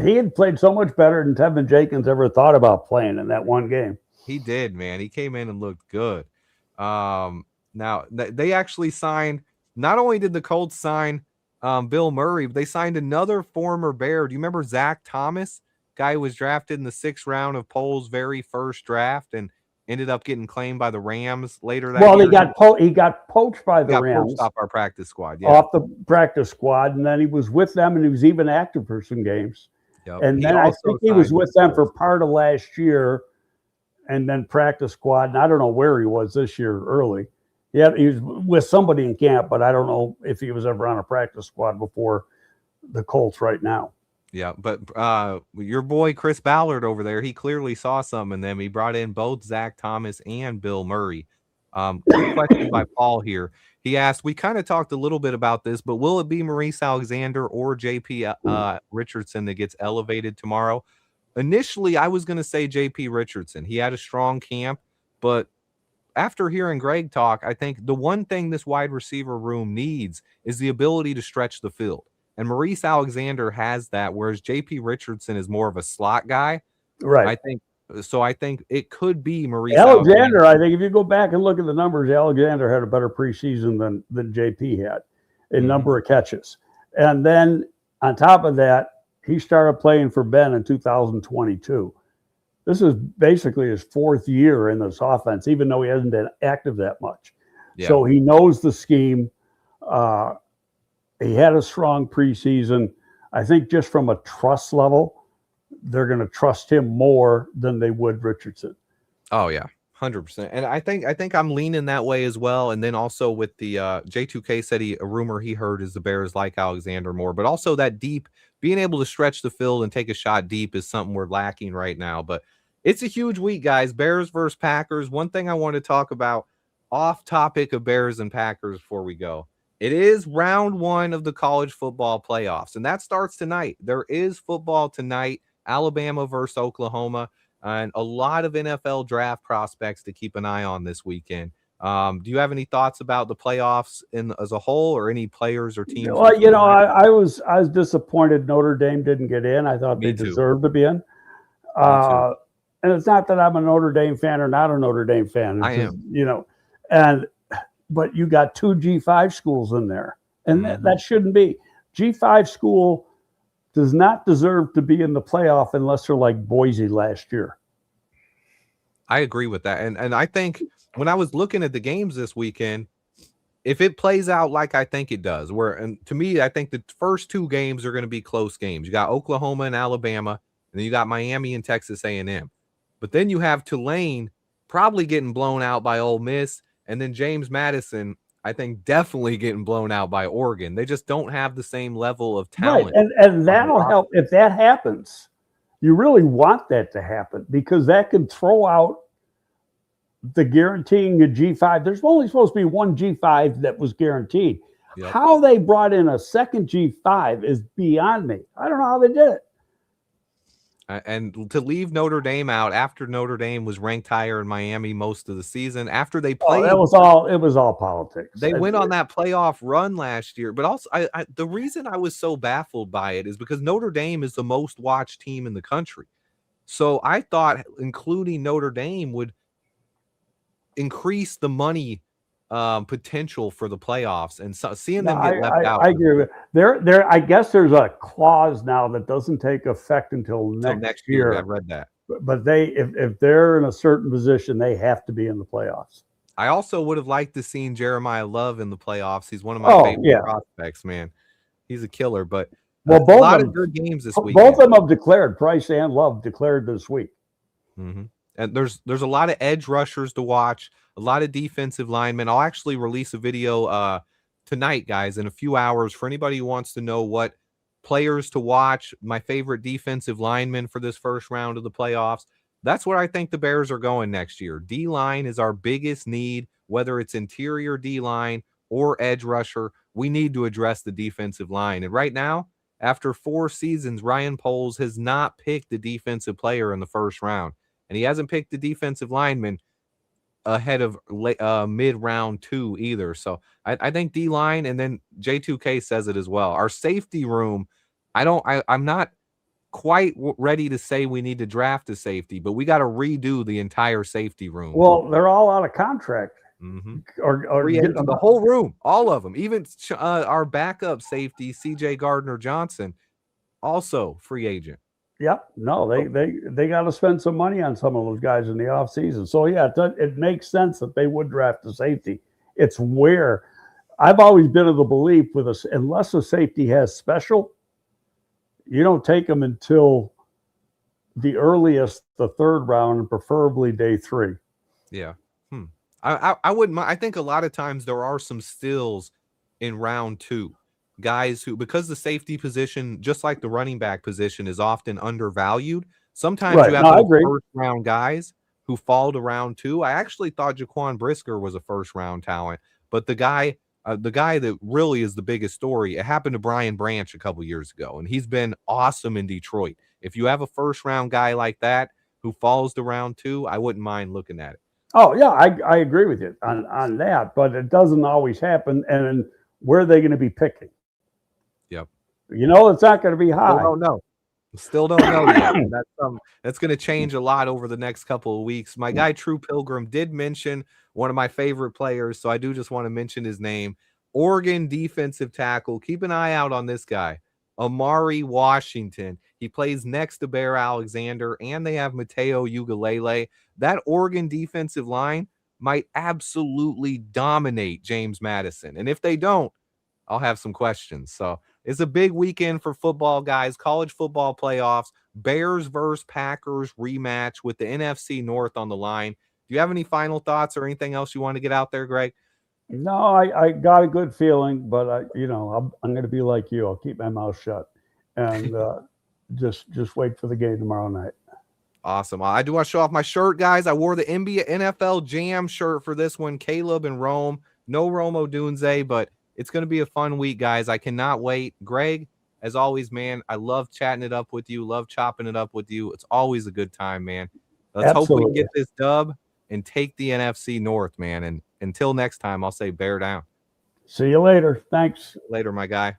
he had played so much better than Tevin Jenkins ever thought about playing in that one game. He did, man. He came in and looked good. Now they actually signed. Not only did the Colts sign Bill Murray, but they signed another former Bear. Do you remember Zach Thomas? Guy who was drafted in the 6th round of Poll's very first draft and ended up getting claimed by the Rams later that year. He got poached by the Rams off our practice squad. Yeah. Off the practice squad, and then he was with them, and he was even active for some games. Yep. And then I think he was with them for part of last year, and then practice squad. And I don't know where he was this year early. Yeah, he was with somebody in camp, but I don't know if he was ever on a practice squad before the Colts right now. Yeah, but your boy Chris Ballard over there, he clearly saw some in them. He brought in both Zach Thomas and Bill Murray. Quick question by Paul here. He asked, we kind of talked a little bit about this, but will it be Maurice Alexander or JP Richardson that gets elevated tomorrow? Initially, I was going to say JP Richardson. He had a strong camp, but after hearing Greg talk, I think the one thing this wide receiver room needs is the ability to stretch the field. And Maurice Alexander has that, whereas J.P. Richardson is more of a slot guy. Right. I think it could be Maurice Alexander. I think if you go back and look at the numbers, Alexander had a better preseason than J.P. had in number of catches. And then on top of that, he started playing for Ben in 2022. This is basically his 4th year in this offense, even though he hasn't been active that much. Yeah. So he knows the scheme. He had a strong preseason. I think just from a trust level, they're going to trust him more than they would Richardson. Oh yeah, 100%. And I think I'm leaning that way as well. And then also with the J2K said a rumor he heard is the Bears like Alexander more, but also that deep, being able to stretch the field and take a shot deep is something we're lacking right now. But it's a huge week, guys. Bears versus Packers. One thing I want to talk about off topic of Bears and Packers before we go. It is round 1 of the college football playoffs, and that starts tonight. There is football tonight, Alabama versus Oklahoma, and a lot of NFL draft prospects to keep an eye on this weekend. Do you have any thoughts about the playoffs as a whole, or any players or teams? Well, I was disappointed Notre Dame didn't get in. I thought they deserved to be in. And it's not that I'm a Notre Dame fan or not a Notre Dame fan. I am. But you got 2 G5 schools in there, and that shouldn't be. G5 school does not deserve to be in the playoff unless they're like Boise last year. I agree with that. And I think when I was looking at the games this weekend, if it plays out like I think it does, and to me, I think the first 2 games are going to be close games. You got Oklahoma and Alabama, and then you got Miami and Texas A&M. But then you have Tulane probably getting blown out by Ole Miss, and then James Madison, I think, definitely getting blown out by Oregon. They just don't have the same level of talent. Right. And that'll help. If that happens, you really want that to happen, because that can throw out the guaranteeing a G5. There's only supposed to be 1 G5 that was guaranteed. Yep. How they brought in a second G5 is beyond me. I don't know how they did it. And to leave Notre Dame out after Notre Dame was ranked higher in Miami most of the season, after they played, it was all politics. They went on that playoff run last year. But also, the reason I was so baffled by it is because Notre Dame is the most watched team in the country. So I thought including Notre Dame would increase the money potential for the playoffs, and so seeing them get left out. I agree with there. I guess there's a clause now that doesn't take effect until next year. I read that. But if they're in a certain position, they have to be in the playoffs. I also would have liked to seen Jeremiah Love in the playoffs. He's one of my favorite prospects, man. He's a killer. But a lot of good games this week. Both of them have declared. Price and Love declared this week. Mm-hmm. And there's a lot of edge rushers to watch, a lot of defensive linemen. I'll actually release a video tonight, guys, in a few hours for anybody who wants to know what players to watch, my favorite defensive linemen for this first round of the playoffs. That's where I think the Bears are going next year. D-line is our biggest need, whether it's interior D-line or edge rusher. We need to address the defensive line. And right now, after 4 seasons, Ryan Poles has not picked the defensive player in the first round. And he hasn't picked the defensive lineman ahead of mid-round 2 either. So I think D-line, and then J2K says it as well. Our safety room, I'm not quite ready to say we need to draft a safety, but we got to redo the entire safety room. Well, they're all out of contract. Mm-hmm. Or the whole room, all of them, even our backup safety, CJ Gardner-Johnson, also free agent. Yep. No, they got to spend some money on some of those guys in the offseason. So, yeah, it makes sense that they would draft a safety. It's where I've always been of the belief with us, unless a safety has special, you don't take them until the earliest, the 3rd round, and preferably day 3. Yeah. I wouldn't. I think a lot of times there are some steals in round 2. Guys who, because the safety position, just like the running back position, is often undervalued. Sometimes you have first round guys who fall to round 2. I actually thought Jaquan Brisker was a first round talent, but the guy that really is the biggest story, it happened to Brian Branch a couple years ago, and he's been awesome in Detroit. If you have a first round guy like that who falls to round 2, I wouldn't mind looking at it. Oh yeah, I agree with you on that, but it doesn't always happen. And where are they going to be picking? Yep. It's not going to be high. Still don't know yet. That's going to change a lot over the next couple of weeks. My guy True Pilgrim did mention one of my favorite players, so I do just want to mention his name. Oregon defensive tackle. Keep an eye out on this guy. Amari Washington. He plays next to Bear Alexander, and they have Mateo Ugalele. That Oregon defensive line might absolutely dominate James Madison. And if they don't, I'll have some questions. So it's a big weekend for football, guys. College football playoffs, Bears versus Packers rematch with the NFC North on the line. Do you have any final thoughts or anything else you want to get out there, Greg? No, I got a good feeling, but I'm going to be like you. I'll keep my mouth shut and just wait for the game tomorrow night. Awesome. I do want to show off my shirt, guys. I wore the NFL Jam shirt for this one. Caleb and Rome. No Rome Odunze, but it's going to be a fun week, guys. I cannot wait. Greg, as always, man, I love chatting it up with you. Love chopping it up with you. It's always a good time, man. Let's hope we can get this dub and take the NFC North, man. And until next time, I'll say bear down. See you later. Thanks. Later, my guy.